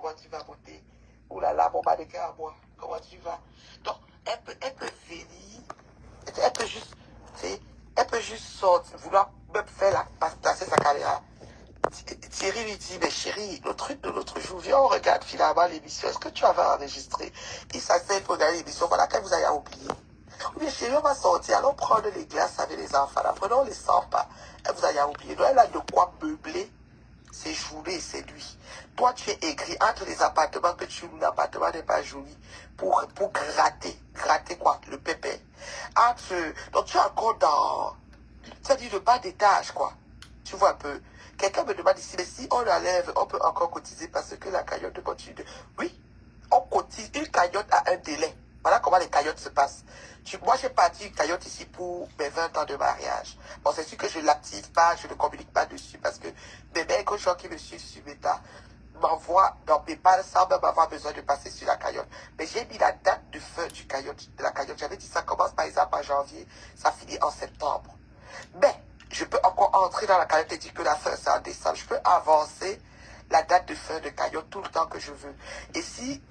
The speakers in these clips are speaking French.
comment tu vas monter? Ouh là là, mon mannequin à moi, comment tu vas? Donc, elle peut venir, elle peut juste, tu sais, elle peut juste sortir, vouloir même faire passer sa caméra. Thierry lui dit, mais chérie, le truc de l'autre jour, viens, on regarde finalement l'émission. Est-ce que tu avais enregistré? Il s'asseye pour regarder l'émission. Voilà qu'elle vous a oublié. Ou bien chérie, on va sortir, allons prendre les glaces avec les enfants. Après, on ne les sort pas. Elle vous a oublié. Donc, elle a de quoi meubler ses journées et ses nuits. Toi, tu es écrit entre les appartements que tu loues, l'appartement n'est pas joli. Pour gratter quoi? Le pépé. Donc, tu es encore dans, c'est-à-dire le bas d'étage, quoi. Tu vois un peu. Quelqu'un me demande ici, mais si on l'enlève, on peut encore cotiser parce que la cagnotte continue de... Oui, on cotise. Une cagnotte a un délai. Voilà comment les cagnottes se passent. Moi, j'ai parti une cagnotte ici pour mes 20 ans de mariage. Bon, c'est sûr que je ne l'active pas, je ne communique pas dessus parce que mes mecs, les gens qui me suivent sur Meta, m'envoient dans PayPal sans même avoir besoin de passer sur la cagnotte. Mais j'ai mis la date de fin de la cagnotte. J'avais dit ça commence par exemple en janvier, ça finit en septembre. Mais je peux encore entrer dans la cagnotte et dire que la fin c'est en décembre. Je peux avancer la date de fin de cagnotte tout le temps que je veux. Et si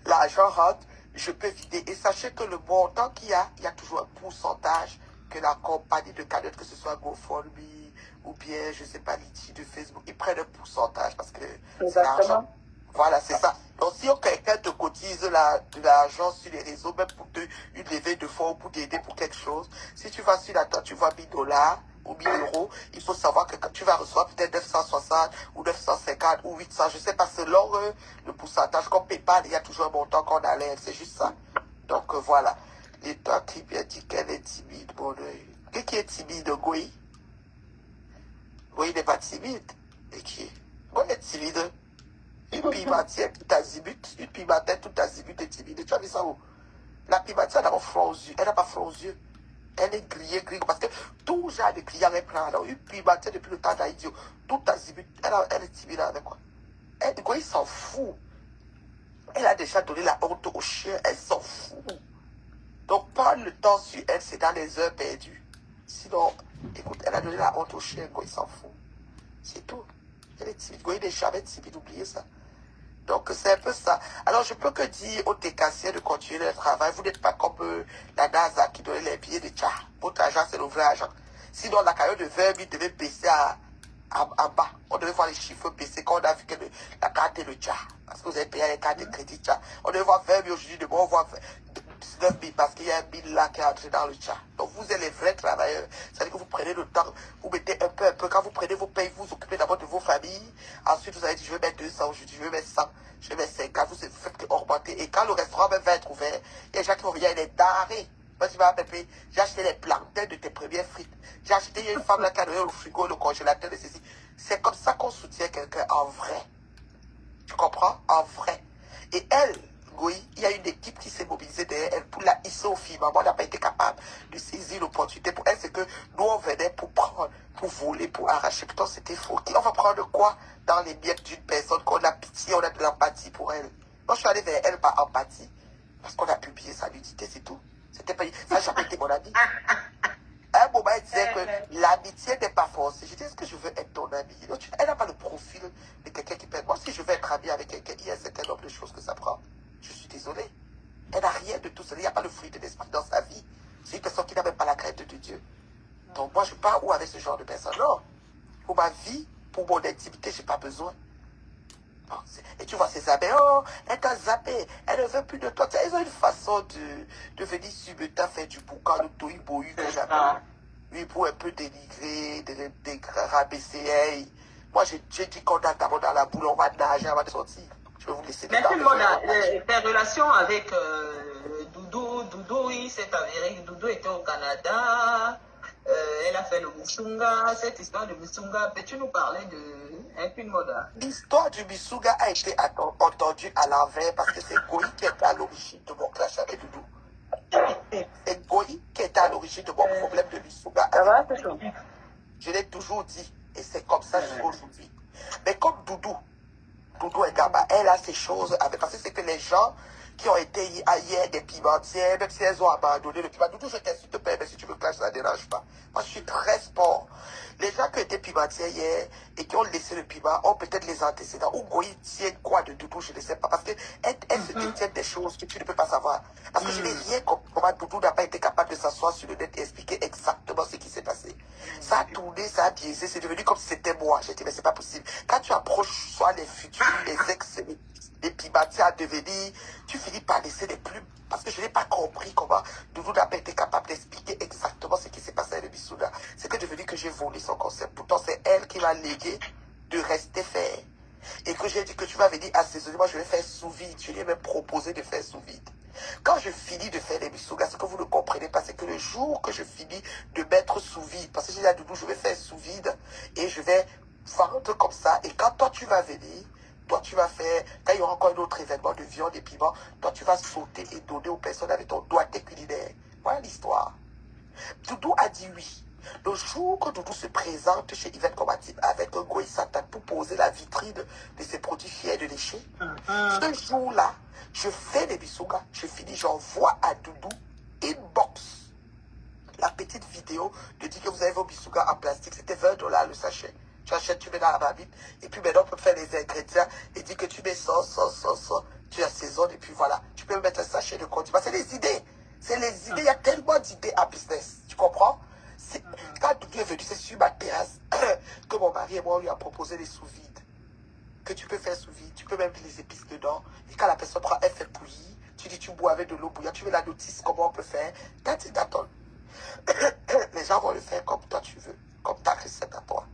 l'argent rentre, je peux vider. Et sachez que le montant qu'il y a toujours un pourcentage que la compagnie de cagnotte, que ce soit GoFundMe ou bien, je ne sais pas, Litchi de Facebook, ils prennent un pourcentage parce que c'est l'argent. Voilà, c'est ça. Donc, si quelqu'un te cotise de l'argent sur les réseaux, même pour une levée de fonds ou pour t'aider pour quelque chose, si tu vas sur la table, tu vois 1000 dollars ou 1000 euros, il faut savoir que tu vas recevoir peut-être 960 ou 950 ou 800, je ne sais pas, selon le pourcentage. Comme PayPal, il y a toujours un montant qu'on enlève, c'est juste ça. Donc, voilà. L'État qui bien dit qu'elle est timide, mon œil. Qui est timide, Goï? Goï n'est pas timide. Et qui est? Goï est timide. Une pimatière tout azimut, une pimatière tout azimut est timide. Tu as vu ça où? La pimatière n'a pas front aux yeux. Elle n'a pas front aux yeux. Elle est grillée. Parce que tout genre de clients est plein. Alors, une pimatière depuis le temps d'Aïdio, tout azimut, elle est timide avec quoi? Elle, quoi, il s'en fout. Elle a déjà donné la honte au chien. Elle s'en fout. Donc, prendre le temps sur elle, c'est dans les heures perdues. Sinon, écoute, elle a donné la honte au chien. Quoi, il s'en fout. C'est tout. Elle est timide. Quoi, il n'est jamais timide. Oubliez ça. Donc, c'est un peu ça. Alors, je peux que dire aux décassiers de continuer le travail. Vous n'êtes pas comme la NASA qui donnait les billets de tcha. Votre argent, c'est le vrai argent. Sinon, la cagnotte de 20 000 devait baisser en bas. On devait voir les chiffres baisser quand on a vu que la carte est le tcha. Parce que vous avez payé les cartes de crédit tcha. On devait voir 20 000 aujourd'hui. Demain, on voit 19 000 parce qu'il y a un 1000 là qui est entré dans le tcha. Donc, vous êtes les vrais travailleurs. C'est-à-dire que vous prenez le temps, vous mettez un peu. Quand vous prenez vos payes, vous vous occupez d'abord de vos familles. Ensuite, vous avez dit, je vais mettre 200 aujourd'hui, je vais mettre 100, je vais mettre 50. Vous faites que augmenter. Et quand le restaurant même va être ouvert, il y a des gens qui vont venir, il est daré. Moi, tu vas m'appeler, j'ai acheté les plantains de tes premières frites. J'ai acheté, il y a une femme là qui a donné le frigo, le congélateur de ceci. C'est comme ça qu'on soutient quelqu'un en vrai. Tu comprends? En vrai. Et elle, oui, il y a une équipe qui s'est mobilisée derrière elle pour la hisser au film. Moi, on n'a pas été capable de saisir l'opportunité. Pour elle, c'est que nous, on venait pour prendre, pour voler, pour arracher. Pourtant, c'était faux. On va prendre quoi dans les miettes d'une personne qu'on a pitié, on a de l'empathie pour elle. Moi, je suis allé vers elle par empathie. Parce qu'on a publié sa nudité, c'est tout. C'était pas, ça n'a jamais été mon ami. À un moment, elle disait que l'amitié n'est pas forcée. Je dis, est-ce que je veux être ton ami? Elle n'a pas le profil de quelqu'un qui pèse. Moi, si je veux être ami avec quelqu'un, il y a un certain nombre de choses que ça prend. Je suis désolé. Elle n'a rien de tout cela. Il n'y a pas le fruit de l'esprit dans sa vie. C'est une personne qui n'a même pas la crainte de Dieu. Donc, moi, je pars où avec ce genre de personne? Non. Pour ma vie, pour mon intimité, je n'ai pas besoin. Et tu vois ces amis, oh, elle t'a zappé, elle ne veut plus de toi. Ils ont une façon de venir sur le tas faire du boucan, le toïboï que j'appelle. Oui, pour un peu dénigrer, de rabaisser. Hey. Moi, j'ai dit qu'on a d'abord dans la boule, on va nager avant de sortir. Je vais vous laisser mais tout le monde a tes relations avec Doudou, il s'est avéré que Doudou était au Canada. Elle a fait le Musunga, cette histoire de Musunga. Peux-tu nous parler de Queen Moda? L'histoire du Musunga a été entendue à l'envers parce que c'est Goï qui était à l'origine de mon clash avec Doudou. C'est Goï qui était à l'origine de mon problème de Musunga. Je l'ai toujours dit et c'est comme ça jusqu'à aujourd'hui. Mais comme Doudou est Gaba, elle a ces choses avec, parce que c'est que les gens qui ont été hier des pimentières, même si elles ont abandonné le piment. Doudou, je t'insulte pas, mais si tu me clashes, ça ne dérange pas. Moi, je suis très sport. Les gens qui ont été pimentières hier et qui ont laissé le piment ont peut-être les antécédents. Ou Goï tient quoi de Doudou, je ne sais pas. Parce qu'elle se détient des choses que tu ne peux pas savoir. Parce que je n'ai rien compris comment Doudou n'a pas été capable de s'asseoir sur le net et expliquer exactement ce qui s'est passé. Ça a tourné, ça a biaisé, c'est devenu comme si c'était moi. J'ai dit, mais c'est pas possible. Quand tu approches soit les futurs, les ex, les pimentières à devenir, tu finis par laisser les plumes. Parce que je n'ai pas compris comment Doudou n'a pas été capable d'expliquer exactement ce qui s'est passé à Lebissoula. C'est devenu que j'ai volé son concept. Pourtant, c'est elle qui m'a légué de rester faire. Et que j'ai dit que tu vas venir assaisonner. Moi, je vais faire sous vide. Je lui ai même proposé de faire sous vide. Quand je finis de faire les bisougas, ce que vous ne comprenez pas, c'est que le jour que je finis de mettre sous vide, parce que j'ai dit à Doudou, je vais faire sous vide et je vais vendre comme ça. Et quand toi, tu vas venir, toi, tu vas faire, quand il y aura encore un autre événement de viande et piment, toi, tu vas sauter et donner aux personnes avec ton doigté culinaire. Voilà l'histoire. Doudou a dit oui. Le jour que Doudou se présente chez Yvette Combatif avec un Goï Satan pour poser la vitrine de ses produits fiers de déchets, ce jour-là, je fais des bisougas, je finis, j'envoie à Doudou une box. La petite vidéo de dire que vous avez vos bisougas en plastique, c'était 20 $ le sachet. Tu achètes, tu mets dans la babine, et puis maintenant on peut faire les ingrédients et dire que tu mets ça, tu assaisonnes, et puis voilà. Tu peux mettre un sachet de condiments. C'est les idées. C'est les idées. Il y a tellement d'idées à business. Tu comprends? Quand Doudou est venu, c'est sur ma terrasse que mon mari et moi on lui a proposé les sous-vides. Que tu peux faire sous-vide, tu peux même mettre les épices dedans. Et quand la personne prend, elle fait bouillir. Tu dis, tu bois avec de l'eau bouillante, tu mets la notice, comment on peut faire. T'attends. Les gens vont le faire comme toi tu veux, comme ta recette à toi.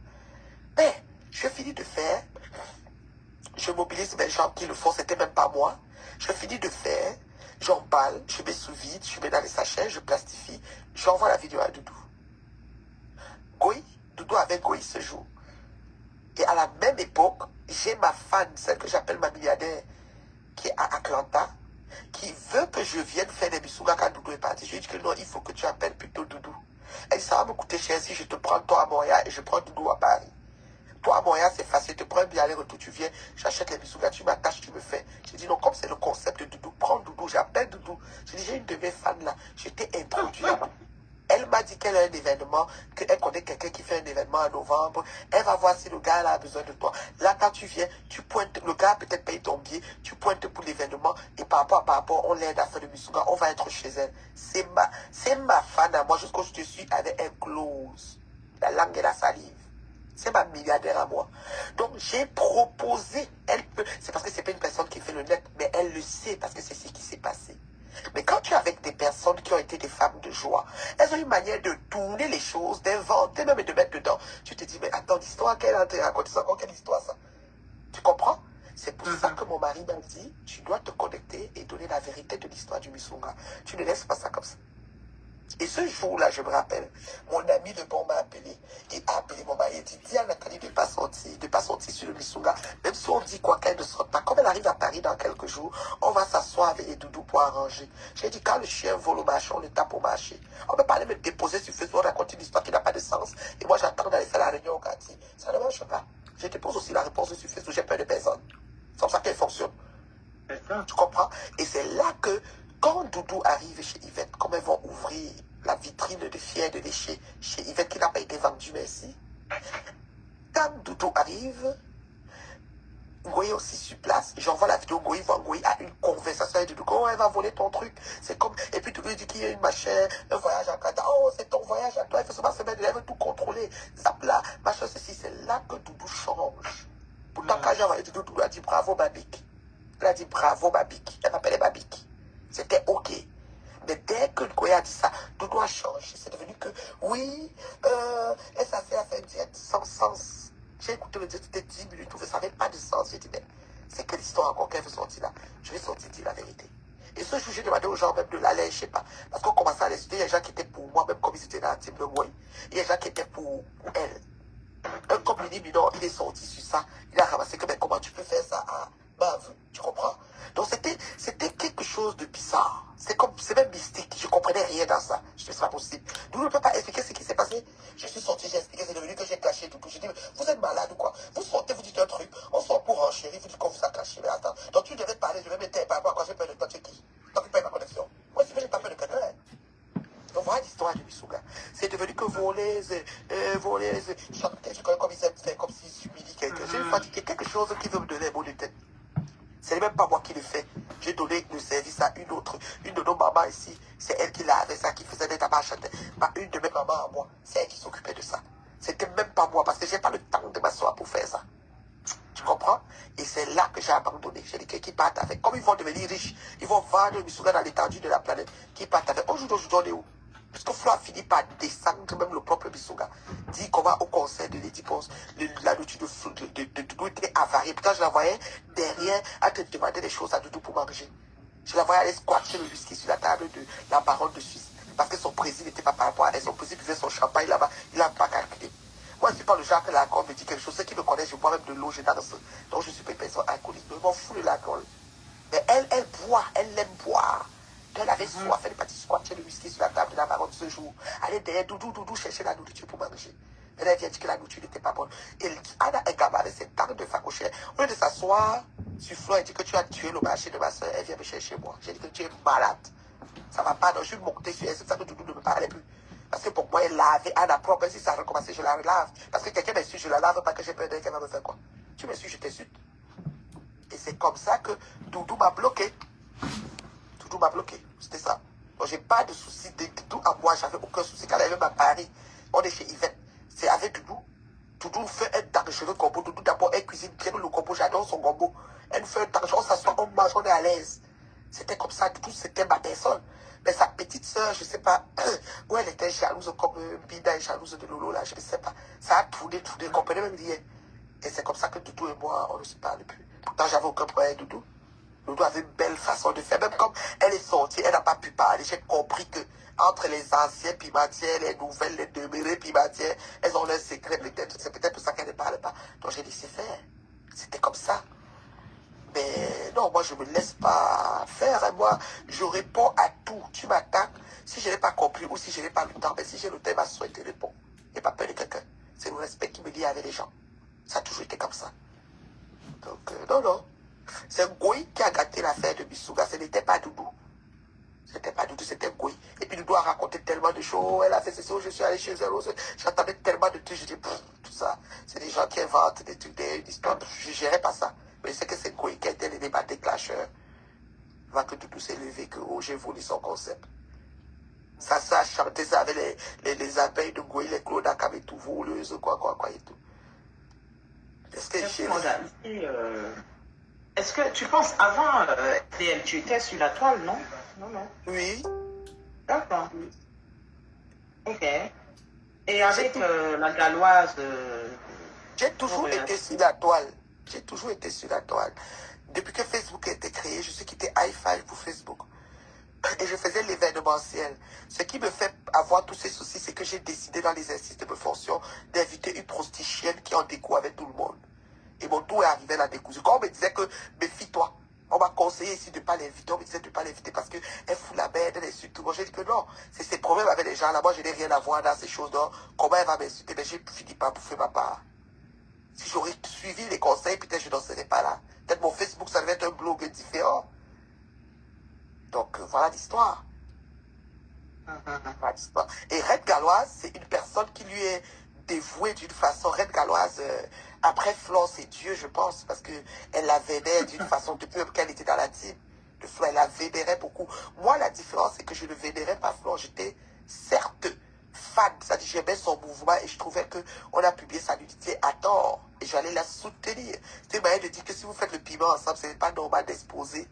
Mais, je finis de faire, je mobilise mes gens qui le font, c'était même pas moi. Je finis de faire, j'emballe, je mets sous vide, je mets dans les sachets, je plastifie, j'envoie la vidéo à Doudou. Goï, Doudou avec Goï ce jour. Et à la même époque, j'ai ma fan, celle que j'appelle ma milliardaire, qui est à Atlanta, qui veut que je vienne faire des bisougas quand Doudou est parti. Je lui ai dit que non, il faut que tu appelles plutôt Doudou. Elle dit, ça va me coûter cher si je te prends toi à Montréal et je prends Doudou à Paris. Toi à Montréal, c'est facile, tu te prends un billet aller-retour, tu viens, j'achète les bisougas, tu m'attaches, tu me fais. J'ai dit non, comme c'est le concept de Doudou, prends Doudou, j'appelle Doudou. J'ai dit, j'ai une de mes fans là, je t'ai introduit. Elle m'a dit qu'elle a un événement, qu'elle connaît quelqu'un qui fait un événement en novembre. Elle va voir si le gars là a besoin de toi. Là, quand tu viens, tu pointes, le gars a peut-être payé ton billet, tu pointes pour l'événement et par rapport, on l'aide à faire le bisouga, on va être chez elle. C'est ma fan à moi, jusqu'au je te suis avec un close. La langue et la salive. C'est ma milliardaire à moi. Donc, j'ai proposé, elle peut, c'est parce que c'est pas une personne qui fait le net, mais elle le sait parce que c'est ce qui s'est passé. Mais quand tu es avec des personnes qui ont été des femmes de joie, elles ont une manière de tourner les choses, d'inventer même et de mettre dedans. Tu te dis, mais attends, l'histoire qu'elle a raconté, ça encore quelle histoire ça? Tu comprends? C'est pour ça que mon mari m'a dit, tu dois te connecter et donner la vérité de l'histoire du Missunga. Tu ne laisses pas ça comme ça. Et ce jour-là, je me rappelle, mon ami de bon m'a appelé. Il a appelé mon mari et dit, dis à Nathalie de ne pas sortir sur le Missunga. Même si on dit quoi qu'elle ne sorte pas. Comme elle arrive à Paris dans quelques jours, on va s'asseoir avec les Doudou pour arranger. J'ai dit, quand le chien vole au marché, on le tape au marché. On peut pas aller me déposer sur Facebook, raconter une histoire qui n'a pas de sens. Et moi, j'attends d'aller faire la réunion au quartier. Ça ne marche pas. Je dépose aussi la réponse sur Facebook, j'ai peur de personne. C'est comme ça qu'elle fonctionne. Tu comprends? Et c'est là que, quand Doudou arrive chez Yvette, comme elles vont ouvrir la vitrine de fiers de déchets chez Yvette qui n'a pas été vendue, merci. Quand Doudou arrive, Goï aussi sur place, j'envoie la vidéo, Goï a une conversation avec Doudou. Oh, elle va voler ton truc. C'est comme, et puis Doudou dit qu'il y a une machin, un voyage à Qatar. Oh, c'est ton voyage à toi, il faut seulement se mettre, elle veut tout contrôler. Zap là, machin, ceci, c'est là que Doudou change. Pourtant, quand j'ai envoyé Doudou, Doudou a dit bravo, Babik. Elle a dit bravo, Babik. Elle m'appelait Babik. C'était OK. Mais dès que Goya a dit ça, Doudou a changé. C'est devenu que, oui, elle s'est fait une diète sans sens. J'ai écouté le diète, c'était 10 minutes, ça n'avait pas de sens. J'ai dit, mais c'est quelle histoire encore qu'elle veut sortir là? Je vais sortir dire la vérité. Et ce jour, j'ai demandé aux gens même de l'aller, je sais pas. Parce qu'on commençait à les il y a des gens qui étaient pour moi, même comme ils étaient dans la team de moi. Il y a des gens qui étaient pour elle. Un comme Mini Minor, il est sorti sur ça. Il a ramassé que, mais comment tu peux faire ça à Bave? Tu comprends? Donc c'était quelque chose de bizarre. C'est même mystique. Je comprenais rien dans ça. Je dis, c'est pas possible. Nous ne peut pas expliquer ce qui s'est passé. Je suis sorti, j'ai expliqué, c'est devenu que j'ai caché tout. J'ai dit, vous êtes malade ou quoi? Vous sortez, vous dites un truc, on sort pour enchérir, vous dites qu'on vous a caché. Mais attends, donc tu devais parler, je vais me taire par rapport à quoi j'ai peur de toi, tu es qui? moi qui le fais. J'ai donné le service à une autre, une de nos mamans ici. C'est elle qui l'avait ça, qui faisait des tabacs. Une de mes mamans à moi, c'est elle qui s'occupait de ça. C'était même pas moi, parce que j'ai pas le temps de m'asseoir pour faire ça. Tu comprends? Et c'est là que j'ai abandonné. J'ai dit qu'ils partent avec. Comme ils vont devenir riches, ils vont vendre le Missouga dans l'étendue de la planète. Qu'ils partent avec. Aujourd'hui, on est où? Puisque Flo a fini par descendre même le propre Missouga. Dit qu'on va au conseil de Lady Pons. La nourriture de Doudou était avariée. Putain, je la voyais derrière à te demander des choses à Doudou pour manger. Je la voyais aller squatter le whisky sur la table de la baronne de Suisse. Parce que son président n'était pas par rapport à elle. Son président buvait son champagne là-bas. Il n'a pas calculé. Moi, je ne suis pas le genre que l'alcool me dit quelque chose. Ceux qui me connaissent, je bois même de l'eau, je danse. Donc, je ne suis pas une personne alcoolique. Je m'en fous de l'alcool. Mais elle boit, elle aime boire. Elle avait soif, elle est partie squatter le whisky sur la table de la baronne ce jour. Elle est derrière Doudou chercher la nourriture pour manger. Elle vient dire que la nourriture n'était pas bonne. Et Anna est gamin avec ses tanks de facochère. Au lieu de s'asseoir sur Flo et dire que tu as tué le marché de ma soeur, elle vient me chercher moi. J'ai dit que tu es malade. Ça va pas, donc je suis monté sur elle, c'est ça que Doudou ne me parlait plus. Parce que pour moi, elle lavait Anna propre, si ça a recommencé, je la lave. Parce que quelqu'un m'insulte, je la lave, pas que j'ai peur d'elle, qu'elle va me faire quoi. Tu m'insultes, je t'insulte. Et c'est comme ça que Doudou m'a bloqué. Doudou m'a bloqué, c'était ça. Donc j'ai pas de soucis de Doudou à moi, j'avais aucun souci. Quand elle avait à Paris, on est chez Yvette, c'est avec Doudou. Doudou fait un dangereux combo. Doudou d'abord, elle cuisine bien le combo, j'adore son combo. Elle fait un dangereux, on s'assoit, on mange, on est à l'aise. C'était comme ça, Doudou, c'était ma personne. Mais sa petite soeur, je ne sais pas, où elle était jalouse comme Bida est jalouse de Lolo, là, je ne sais pas. Ça a tourné, je ne comprenais même rien. Et c'est comme ça que Doudou et moi, on ne se parle plus. Pourtant, j'avais aucun problème avec Doudou. Doudou avait une belle façon de faire. Même comme elle est sortie, elle n'a pas pu parler. J'ai compris que entre les anciens pimentières, les nouvelles, les demeurées pimentières, elles ont leur secret peut-être. C'est peut-être pour ça qu'elles ne parlent pas. Donc j'ai dit, c'est faire. C'était comme ça. Mais non, moi, je ne me laisse pas faire. Hein. Moi, je réponds à tout. Tu m'attaques. Si je n'ai pas compris ou si je n'ai pas le temps, mais si j'ai le temps, ma soeur te répond. Il n'y a pas peur de quelqu'un. C'est le respect qui me lie avec les gens. Ça a toujours été comme ça. Donc, non, non. C'est Goï qui a gâté l'affaire de Missouga. Ce n'était pas Doudou. C'était pas Doudou, c'était Goï. Et puis Doudou a raconté tellement de choses. Elle a fait ceci, je suis allé chez elle. J'attendais tellement de trucs. Je dis, tout ça. C'est des gens qui inventent des trucs, des histoires. Je ne gérais pas ça. Mais c'est que c'est Goï qui a été le débat déclencheur. Avant que Doudou s'est levé, que oh, j'ai voulu son concept. Ça a chanté ça avec les abeilles de Goï, les clones d'Akam et tout, voleuses, quoi et tout. Est-ce que j'ai... Est-ce que tu penses, avant DL, tu étais sur la toile, non? Non. Oui. D'accord. Ok. Et avec la galloise... J'ai toujours été sur la toile. J'ai toujours été sur la toile. Depuis que Facebook a été créé, je suis quitté i5 pour Facebook. Et je faisais l'événementiel. Ce qui me fait avoir tous ces soucis, c'est que j'ai décidé dans l'exercice de mes fonctions d'inviter une prostituée qui en déco avec tout le monde. Et mon tour est arrivé à la découverte. Quand on me disait que méfie-toi, on m'a conseillé ici de ne pas l'inviter, on me disait de ne pas l'inviter parce qu'elle fout la merde, elle insulte tout le monde. J'ai dit que non, c'est ses problèmes avec les gens là. Moi, je n'ai rien à voir dans ces choses là. Comment elle va m'insulter? Mais j'ai fini par bouffer ma part. Si j'aurais suivi les conseils, peut-être je n'en serais pas là. Peut-être mon Facebook, ça devait être un blog différent. Donc, voilà l'histoire. Et Red Galloise, c'est une personne qui lui est dévouée d'une façon. Red Galloise, après Flo, c'est Dieu, je pense, parce qu'elle la vénérait d'une façon, depuis qu'elle était dans la team de Flo, elle la vénérait beaucoup. Moi, la différence, c'est que je ne vénérais pas Flo. J'étais certes fan, c'est-à-dire j'aimais son mouvement et je trouvais qu'on a publié sa nudité à tort. Et j'allais la soutenir. C'était une manière de dire que si vous faites le piment ensemble, ce n'est pas normal d'exposer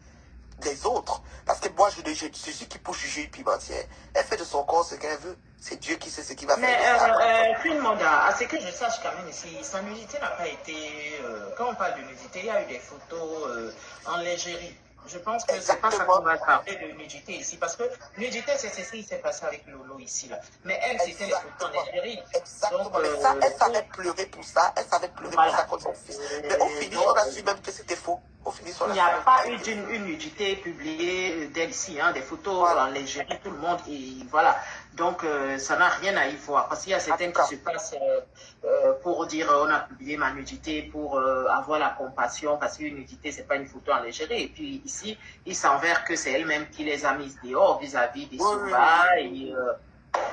les autres. Parce que moi, je suis celui qui peut juger une pimentière. Elle fait de son corps ce qu'elle veut. C'est Dieu qui sait ce qu'il va faire. Mais, puis, Manda, à ce que je sache quand même ici, sa nudité n'a pas été... quand on parle de nudité, il y a eu des photos en légérie. Je pense que c'est pas ça qu'on va parler de nudité ici. Parce que nudité, c'est ce qui s'est passé avec Lolo ici. Là. Mais elle, c'était les photos en légérie. Exactement. Donc, mais ça, elle savait pleurer pour ça. Elle savait pleurer pour ça contre son fils. Mais au finish, on a su même que c'était faux. Il n'y a pas eu une nudité publiée d'elle ici, hein, des photos en légèreté, tout le monde, et voilà. Donc, ça n'a rien à y voir. Parce qu'il y a certaines qui se passent pour dire on a publié ma nudité, pour avoir la compassion, parce qu'une nudité, c'est pas une photo en légèreté. Et puis ici, il s'avère que c'est elle-même qui les a mises dehors vis-à-vis des souverains et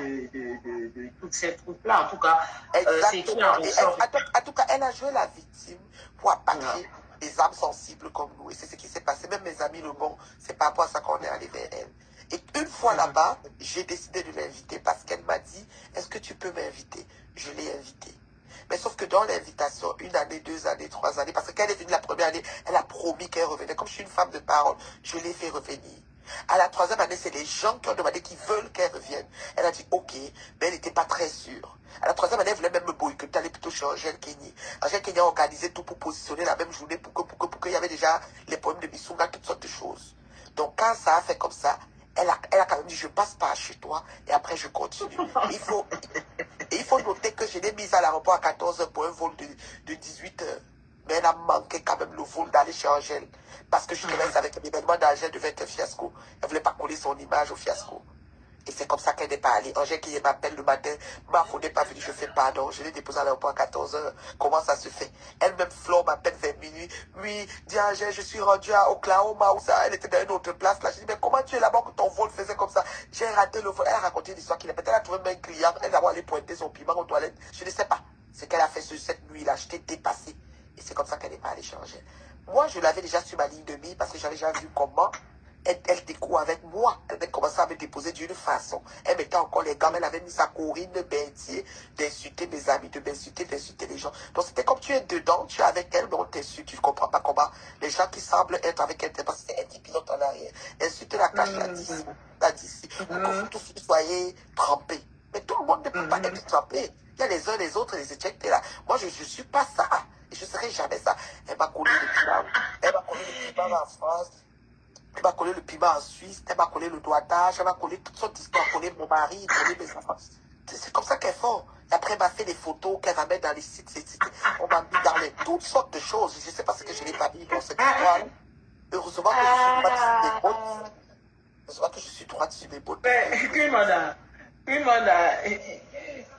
de toutes ces trucs-là. En tout cas, c'est qui en ressort. En tout cas, elle a joué la victime pour attaquer des âmes sensibles comme nous. Et c'est ce qui s'est passé. Même mes amis, le bon, c'est par rapport à ça qu'on est allé vers elle. Et une fois là-bas, j'ai décidé de l'inviter parce qu'elle m'a dit, est-ce que tu peux m'inviter? Je l'ai invitée. Mais sauf que dans l'invitation, 1 année, 2 années, 3 années, parce que quand elle est venue la première année, elle a promis qu'elle revenait. Comme je suis une femme de parole, je l'ai fait revenir. À la 3e année, c'est les gens qui ont demandé qu'ils veulent qu'elle revienne. Elle a dit ok, mais elle n'était pas très sûre. À la 3e année, elle voulait même me boycotter, elle allait plutôt chez Angèle Kenny. Angèle Kenny a organisé tout pour positionner la même journée pour qu'il y avait déjà les problèmes de Missunga, toutes sortes de choses. Donc quand ça a fait comme ça, elle a quand même dit je passe pas chez toi et après je continue. Il faut noter que je l'ai mise à l'aéroport à 14h pour un vol de 18h. Mais elle a manqué quand même le vol d'aller chez Angèle. Parce que je savais que l'événement d'Angèle devait être un fiasco. Elle ne voulait pas coller son image au fiasco. Et c'est comme ça qu'elle n'est pas allée. Angèle qui m'appelle le matin, on n'est pas venu, je fais pardon. Je l'ai déposé à l'aéroport à 14h. Comment ça se fait? Elle-même, Flo m'appelle vers minuit. Oui, dis Angèle, je suis rendue à Oklahoma où ça, elle était dans une autre place. Là, je dis, mais comment tu es là-bas que ton vol faisait comme ça? J'ai raté le vol. Elle a raconté une histoire qu'il a peut-être a trouvé même un client. Elle a allé pointer son piment aux toilettes. Je ne sais pas. Ce qu'elle a fait cette nuit-là, je t'ai dépassé. Et c'est comme ça qu'elle n'est pas allée changer. Moi, je l'avais déjà sur ma ligne de mire parce que j'avais déjà vu comment elle découvre avec moi. Elle avait commencé à me déposer d'une façon. Elle mettait encore les gammes. Elle avait mis sa Corinne Berthier d'insulter mes amis, d'insulter les gens. Donc c'était comme tu es dedans, tu es avec elle, mais on t'insulte. Tu ne comprends pas comment les gens qui semblent être avec elle, parce que c'est elle qui pilote en arrière. Insulte la cache là d'ici. Pour que vous tous soyez trempés. Mais tout le monde ne peut pas être trempé. Il y a les uns les autres, les éjectés là. Moi, je ne suis pas ça. Et je ne serai jamais ça. Elle m'a collé le piment. Elle m'a collé le piment en France. Elle m'a collé le piment en Suisse, elle m'a collé le doigtage, elle m'a collé toutes sortes d'histoires, elle m'a collé mon mari, collé mes enfants. C'est comme ça qu'elle fait. Et après, elle m'a fait des photos qu'elle ramène dans les sites. On m'a mis dans toutes sortes de choses. Je ne sais pas ce que je n'ai pas mis dans cette histoire. Heureusement que je suis droite sur mes bottes. Heureusement que je suis droite sur mes bottes. Queen Mother,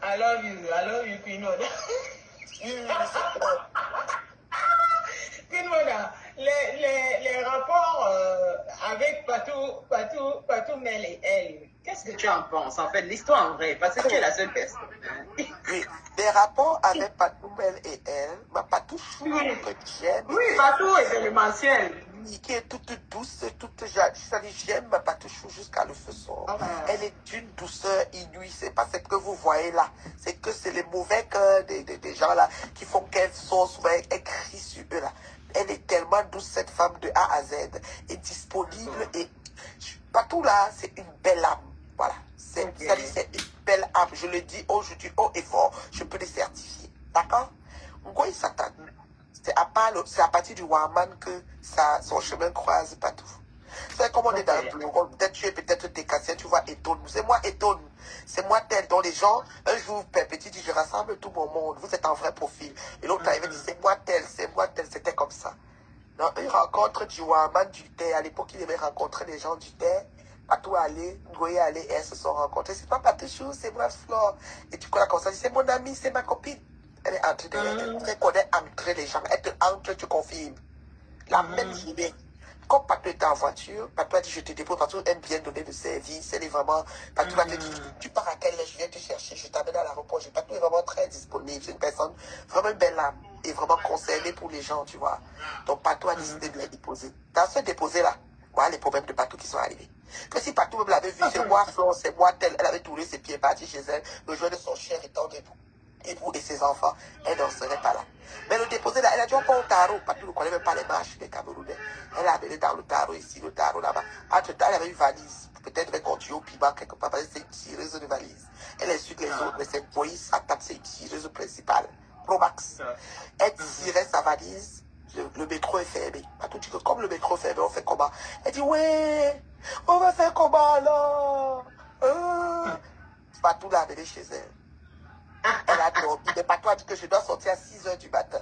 I love you, Queen Mother. Queen Mother, les rapports avec Patou Mel et elle, qu'est-ce que tu en penses en fait, l'histoire en vrai, parce que tu es la seule personne. Oui, des rapports avec Patou Mel et elle, ma Patou Chou que j'aime. Oui, Patou est événementiel. Qui est toute douce, j'aime ma Patou Chou jusqu'à le feu sort. Elle est d'une douceur inouïe, c'est pas ce que vous voyez là, c'est que c'est les mauvais cœurs des gens là qui font qu'elle sort souvent, elle crie sur eux là. Elle est tellement douce, cette femme de A à Z, est disponible et Patou là, c'est une belle âme. Voilà, c'est une belle âme. Je le dis aujourd'hui haut et fort, je peux le certifier. D'accord? Ngoï Satan, c'est à partir du Waman que son chemin croise Patou. C'est comme on est dans le rôle, peut-être tu es peut-être décassé, tu vois Étonne. C'est moi Étonne. C'est moi tel dont les gens, un jour, petit dit, je rassemble tout mon monde, vous êtes en vrai profil. Et l'autre arrive et dit, c'est moi tel, c'était comme ça. Dans une rencontre du Waman du Terre, à l'époque, il aimait rencontrer les gens du Terre. Patou allait, Ngoye allait, et elles se sont rencontrées. C'est pas Patou Chou, c'est moi Flore. Et tu connais comme ça, c'est mon ami, c'est ma copine. Elle est entrée derrière, elle connaît entrer les gens. Elle te entre, tu confirmes. La même journée. Comme Patou était en voiture, Patou a dit je te dépose, Patou aime bien donner le service, elle est vraiment, Patou a dit tu pars à quelle heure, je viens te chercher, je t'amène à l'aéroport, Patou est vraiment très disponible, c'est une personne vraiment une belle âme et vraiment concernée pour les gens, tu vois. Donc Patou a décidé de la déposer. Dans ce déposé là, voilà les problèmes de Patou qui sont arrivés. Que si Patou même l'avait vu, c'est moi Flore, c'est moi tel, elle avait tourné ses pieds, parti chez elle, le jour de son cher étant debout. Et vous et ses enfants, elle n'en serait pas là. Mais le déposé là, elle a dit on part au tarot. Patou ne connaît même pas les marches des Camerounais. Elle a amené dans le tarot ici, le tarot là-bas. Entre-temps, elle avait une valise. Peut-être avec un tuyau piment quelque part, parce que c'est une tireuse de valise. Elle insulte les autres, mais c'est Moïse, sa table, c'est une tireuse principale. Promax. Elle tirait sa valise, le métro est fermé. Patou dit que comme le métro est fermé, on fait comment? Elle dit ouais, on va faire comment là? Patou l'a amené chez elle. Elle a dormi, mais Patou a dit que je dois sortir à 6h du matin.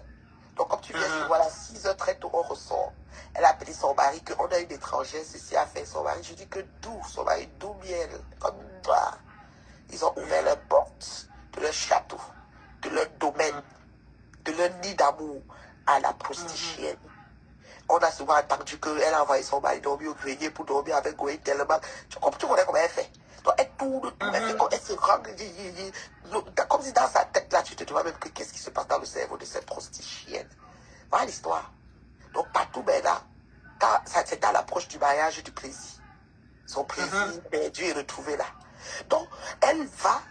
Donc comme tu viens chez moi à 6h très tôt, on ressort. Elle a appelé son mari, qu'on a une étrangère, ceci a fait son mari. Je dis que d'où, son mari, d'où miel, comme toi. Ils ont ouvert leurs portes de leur château, de leur domaine, de leur nid d'amour à la prostituée. On a souvent entendu qu'elle a envoyé son mari dormir au grenier pour dormir avec Goé tellement. Tu connais comment elle fait. Donc elle tourne, elle se rend, comme si dans sa tête là, tu te demandes même que qu'est-ce qui se passe dans le cerveau de cette prostituée. Voilà l'histoire. Donc, Patou, ben là, quand c'était à l'approche du mariage du plaisir. Son plaisir perdu et retrouvé là. Donc, elle va,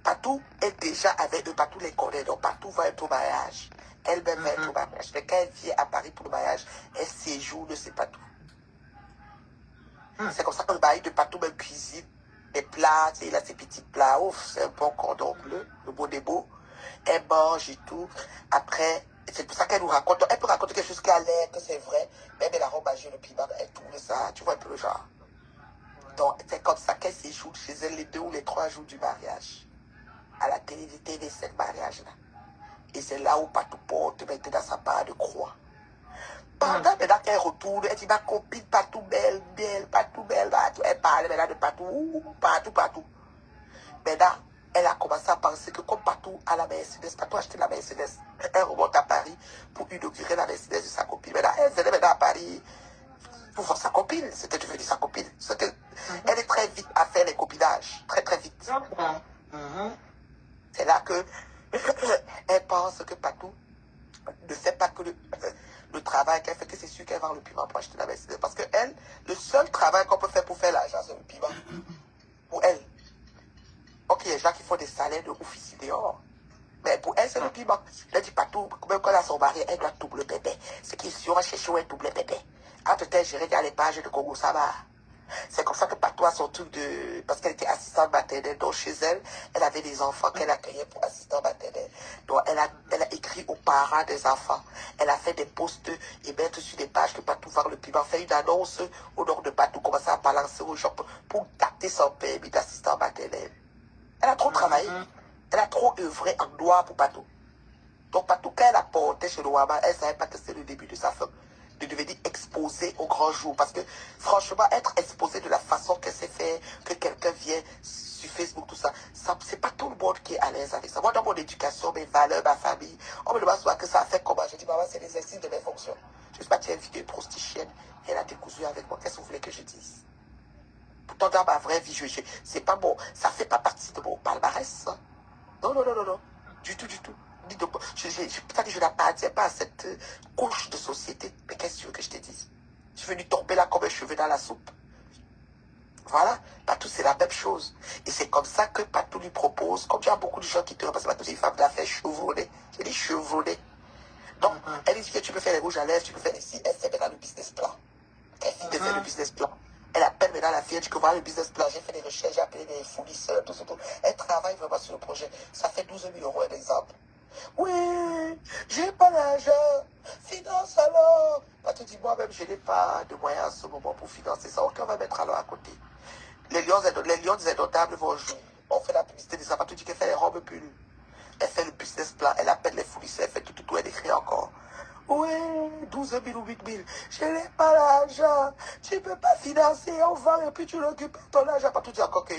Patou est déjà avec eux, Patou les connaît, donc Patou va être au mariage. Elle-même va être au mariage. Mais quand elle vient à Paris pour le mariage, elle séjourne, c'est Patou. C'est comme ça que le mari de Patou même cuisine des plats, tu sais, il a ses petits plats, ouf, c'est un bon cordon bleu, le beau des beaux. Elle mange et tout. Après, c'est pour ça qu'elle nous raconte. Elle peut raconter quelque chose qui a l'air que c'est vrai, même elle a rebagé le piment, elle tourne ça, tu vois un peu le genre. Donc, c'est comme ça qu'elle séjourne chez elle les 2 ou les 3 jours du mariage. À la télé, TV5 mariage là. Et c'est là où Patou porte maintenant sa part de croix. Pendant maintenant qu'elle retourne, elle dit ma copine Patou belle, Patou belle, Patou. Elle parle maintenant de Patou, Patou. Maintenant, elle a commencé à penser que comme Patou a la Mercedes, Patou a acheté la Mercedes. Elle remonte à Paris pour inaugurer la Mercedes de sa copine. Maintenant, elle venait maintenant à Paris pour voir sa copine. C'était devenu sa copine. Elle est très vite à faire les copinages. Très, très vite. C'est là que elle pense que Patou ne fait pas que le travail qu'elle fait, que c'est sûr qu'elle vend le piment pour acheter la Mercedes. Parce que elle, le seul travail qu'on peut faire pour faire l'argent, c'est le piment. Pour elle. Ok, il y a des gens qui font des salaires de ouf ici dehors. Mais pour elle, c'est le piment. Elle dit Patou, même quand elle a son mari, elle doit double bébé. Ce qui est sûr, chercher un double bébé. Entre tel gérer dans les pages de Congo, ça va. C'est comme ça que Patou a son truc de... Parce qu'elle était assistante maternelle. Donc chez elle, elle avait des enfants qu'elle accueillait pour assistante maternelle. Donc elle a écrit aux parents des enfants. Elle a fait des posts et mettre sur des pages que Patou vend le piment. Fait une annonce au nom de Patou. Commencer à balancer aux gens pour tâter son permis d'assistant maternelle. Elle a trop travaillé. Elle a trop œuvré en noir pour Patou. Donc Patou, quand elle a porté chez le Wama, elle ne savait pas que c'était le début de sa fin. De devenir exposée au grand jour. Parce que, franchement, être exposée de la façon qu'elle s'est fait, que quelqu'un vient sur Facebook, tout ça, c'est pas tout le monde qui est à l'aise avec ça. Moi, dans mon éducation, mes valeurs, ma famille, on me demande souvent que ça a fait comment. Je dis, maman, c'est l'exercice de mes prostitution. Je ne suis pas invité une prostituée. Elle a décousu avec moi. Qu'est-ce que vous voulez que je dise? Pourtant, dans ma vraie vie, c'est pas bon. Ça fait pas partie de mon palmarès. Hein. Non, non, non, non, non. Du tout, du tout. Peut-être que je n'appartiens pas à cette couche de société. Mais qu'est-ce que tu veux que je te dise? Je suis venu tomber là comme un cheveu dans la soupe. Voilà. Patou, c'est la même chose. Et c'est comme ça que Patou lui propose, comme il y a beaucoup de gens qui te repassent, Patou, c'est une femme d'affaires chevronnée. J'ai dit chevronnée. Donc, elle dit que tu peux faire les rouges à lèvres, tu peux faire ici. Elle fait maintenant le business plan. Elle finit de faire le business plan. Elle appelle maintenant la fille, elle dit que voilà le business plan, j'ai fait des recherches, j'ai appelé des fournisseurs, tout. Elle travaille vraiment sur le projet. Ça fait 12 000 euros, un exemple. Oui, j'ai pas l'argent. Finance alors. Patou dit, moi-même, je n'ai pas de moyens à ce moment pour financer ça. Ok, on va mettre alors à côté. Les lions indomptables vont jouer. On fait la publicité des ça. Patou dit qu'elle fait les robes pulls. Elle fait le business plan, elle appelle les fournisseurs, elle fait tout, elle écrit encore. Oui, 12 000 ou 8 000. Je n'ai pas l'argent. Tu ne peux pas financer, on va et puis tu l'occupes ton argent. Patou dit encore que...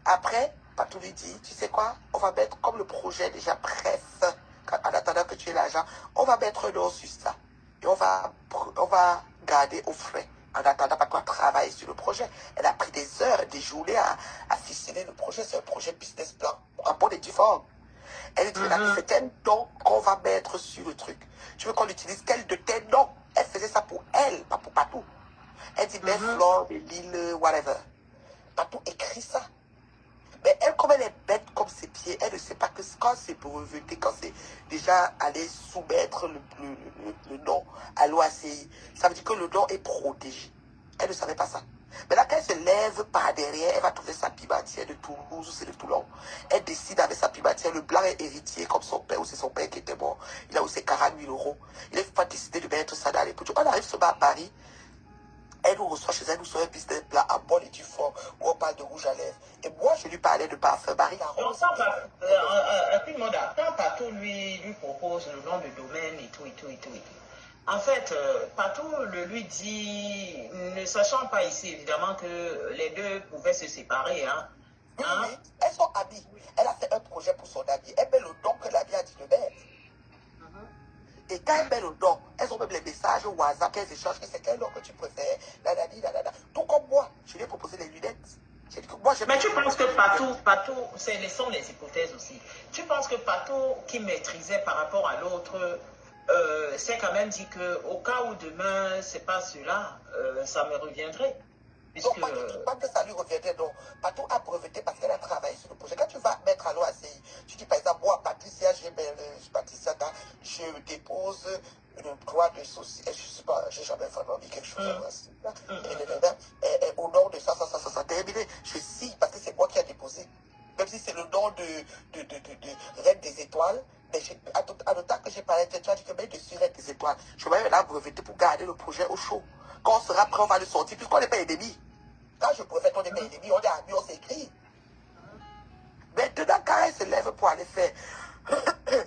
Après, Patou lui dit, tu sais quoi, on va mettre comme le projet déjà bref, en attendant que tu aies l'argent, on va mettre un nom sur ça. Et on va garder au frais. En attendant, Patou a travaillé sur le projet. Elle a pris des heures, des journées à ficeler le projet. C'est un projet business plan. Un bon et difforme. Elle dit, c'est quel nom qu'on va mettre sur le truc. Tu veux qu'on utilise quel de tes noms? Elle faisait ça pour elle, pas pour Patou. Elle dit, mais Flore, Lille, whatever. Patou écrit ça. Mais elle, comme elle est bête comme ses pieds, elle ne sait pas que quand c'est pour revenir, quand c'est déjà aller soumettre le nom à l'OACI, ça veut dire que le nom est protégé. Elle ne savait pas ça. Mais là, quand elle se lève par derrière, elle va trouver sa pimatière de Toulouse ou c'est de Toulon. Elle décide avec sa pimatière, le blanc est héritier comme son père ou c'est son père qui était mort. Il a aussi 40 000 euros. Il n'a pas décidé de mettre ça dans les poches. On arrive seulement à Paris. Elle nous reçoit chez elle, nous sommes un business plan à bon et du fort, où on parle de rouge à lèvres. Et moi, je lui parlais de parfum Marie Donc, quand Patou lui propose le nom de domaine et tout. En fait, Patou lui dit, ne sachant pas ici, évidemment, que les deux pouvaient se séparer. Hein. Oui, oui, elles sont amies. Elle a fait un projet pour son ami. Elle met le nom que l'ami a dit de mettre. Et quand elles mettent le nom, elles ont même les messages au WhatsApp qu'elles échangent, que c'est quel nom que tu préfères, Tout comme moi, je lui ai proposé les lunettes. Dit que moi, mais tu penses que Patou, ce sont les hypothèses aussi. Tu penses que Patou, qui maîtrisait par rapport à l'autre, s'est quand même dit qu'au cas où demain, c'est pas cela, ça me reviendrait. Donc, Puisque... pas que ça lui reviendrait, non. Patou a breveté parce qu'elle a travaillé sur le projet. Quand tu vas mettre à l'OACI, tu dis par exemple, moi, Patricia, Patricia, je dépose le droit de société, je sais pas, j'ai jamais vraiment mis quelque chose à l'OACI. Au nom de ça, terminé. Je signe parce que c'est moi qui ai déposé. Même si c'est le nom de Reine des Étoiles, mais à l'autant que j'ai parlé de toi, je dis que même dessus Reine des Étoiles, je vais là breveter pour garder le projet au chaud. Quand on sera prêt, on va le sortir, puisqu'on n'est pas ennemis. Quand je préfère ton ennemi, on est amis, on s'écrit. Maintenant, quand elle se lève pour aller faire,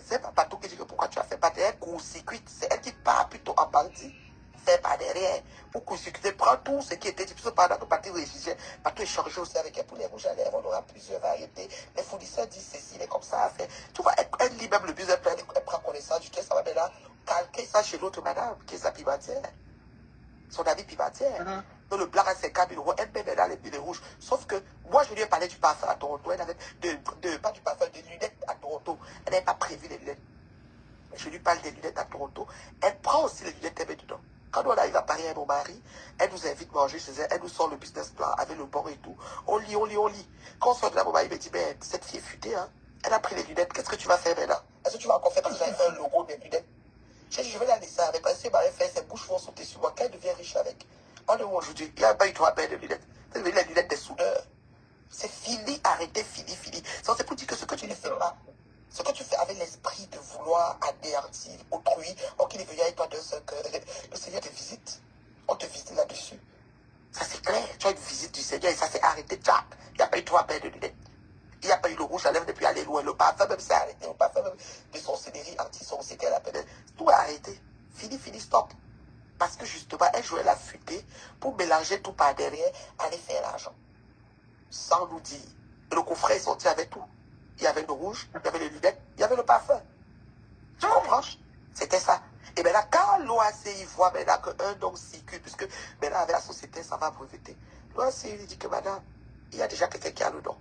c'est pas Patou qui dit que pourquoi tu as fait pas derrière, court-circuit, c'est elle qui part plutôt en bandit, fait pas derrière, pour court-circuiter, prends tout ce qui était dit, puisque pendant que Patou régisait, Patou échangeait aussi avec elle pour les rouges à lèvres, on aura plusieurs variétés, les fournisseurs disent ceci, il est comme ça à faire. Tu vois, elle lit même le bus, elle prend connaissance du truc, ça va maintenant calquer ça chez l'autre madame, qui est sa pimentière. Son ami pimentière. Donc le blanc à 50 000 euros, elle met dans les billets rouges. Sauf que moi, je lui ai parlé du parfum à Toronto. Elle avait pas du parfum, des lunettes à Toronto. Elle n'avait pas prévu les lunettes. Je lui parle des lunettes à Toronto. Elle prend aussi les lunettes, elle met dedans. Quand on arrive à Paris avec mon mari, elle nous invite manger chez elle. Elle nous sort le business plan avec le bon et tout. On lit. Quand on sort de là, mon mari me dit, mais cette fille est futée, hein. Elle a pris les lunettes. Qu'est-ce que tu vas faire maintenant? Est-ce que tu vas encore faire parce que j'avais fait un logo des lunettes? J'ai dit, je vais la laisser avec parce que elle m'avait fait ses bouches vont sauter sur moi. Quand elle devient riche avec. On est où aujourd'hui? Il n'y a pas eu trop à peine de lunettes. C'est les lunettes des soudeurs. C'est fini, arrêtez, fini. C'est pour dire que ce que tu ne fais pas, ce que tu fais avec l'esprit de vouloir anéantir autrui, or qu'il est venu avec toi de ce que le Seigneur te visite. On te visite là-dessus. Ça c'est clair. Tu as une visite du Seigneur et ça s'est arrêté. Tchac. Il n'y a pas eu trop à peine de lunettes. Il n'y a pas eu le rouge à lèvres depuis aller loin. Le parfum même s'est arrêté. Le parfum même de sorcellerie anti-sorcière qu'elle appelait. Tout est arrêté. Fini, stop. Parce que justement, elle jouait la futée pour mélanger tout par derrière, aller faire l'argent. Sans nous dire. Et le coffret est sorti avec tout. Il y avait le rouge, il y avait les lunettes, il y avait le parfum. Tu comprends? C'était ça. Et maintenant, quand l'OACI voit maintenant qu'un nom circule, puisque maintenant avec la société, ça va breveter, l'OACI lui dit que madame, il y a déjà quelqu'un qui a le nom.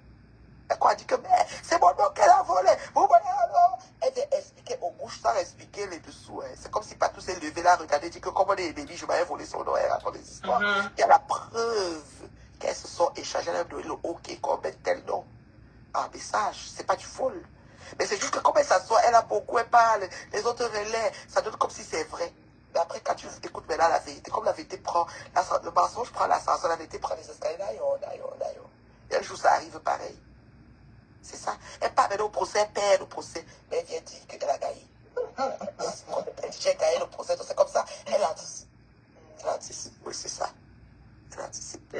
Et quoi, elle dit que mais c'est mon nom qu'elle a volé. Vous voyez alors? Elle vient expliquer aux bouches sans expliquer les dessous. Hein. C'est comme si Patou s'est levé là, regardé, dit que comme on est ennemis, je m'avais volé son nom, elle raconte des histoires. Il y a la preuve qu'elles se sont échangées, elle a donné le OK comme tel nom. En message, c'est pas du vol. Mais c'est juste que comme elle s'assoit, elle a beaucoup, elle parle, les autres relaient, ça donne comme si c'est vrai. Mais après, quand tu écoutes maintenant la vérité, comme la vérité prend, le mensonge prend l'ascenseur, la vérité prend les escaliers, et un jour ça arrive pareil. C'est ça. Elle part maintenant au procès, elle perd le procès, mais elle vient dire qu'elle a gagné. Elle dit j'ai gagné le procès, c'est comme ça, elle anticipe. Elle anticipe, oui, c'est ça. Elle anticipe.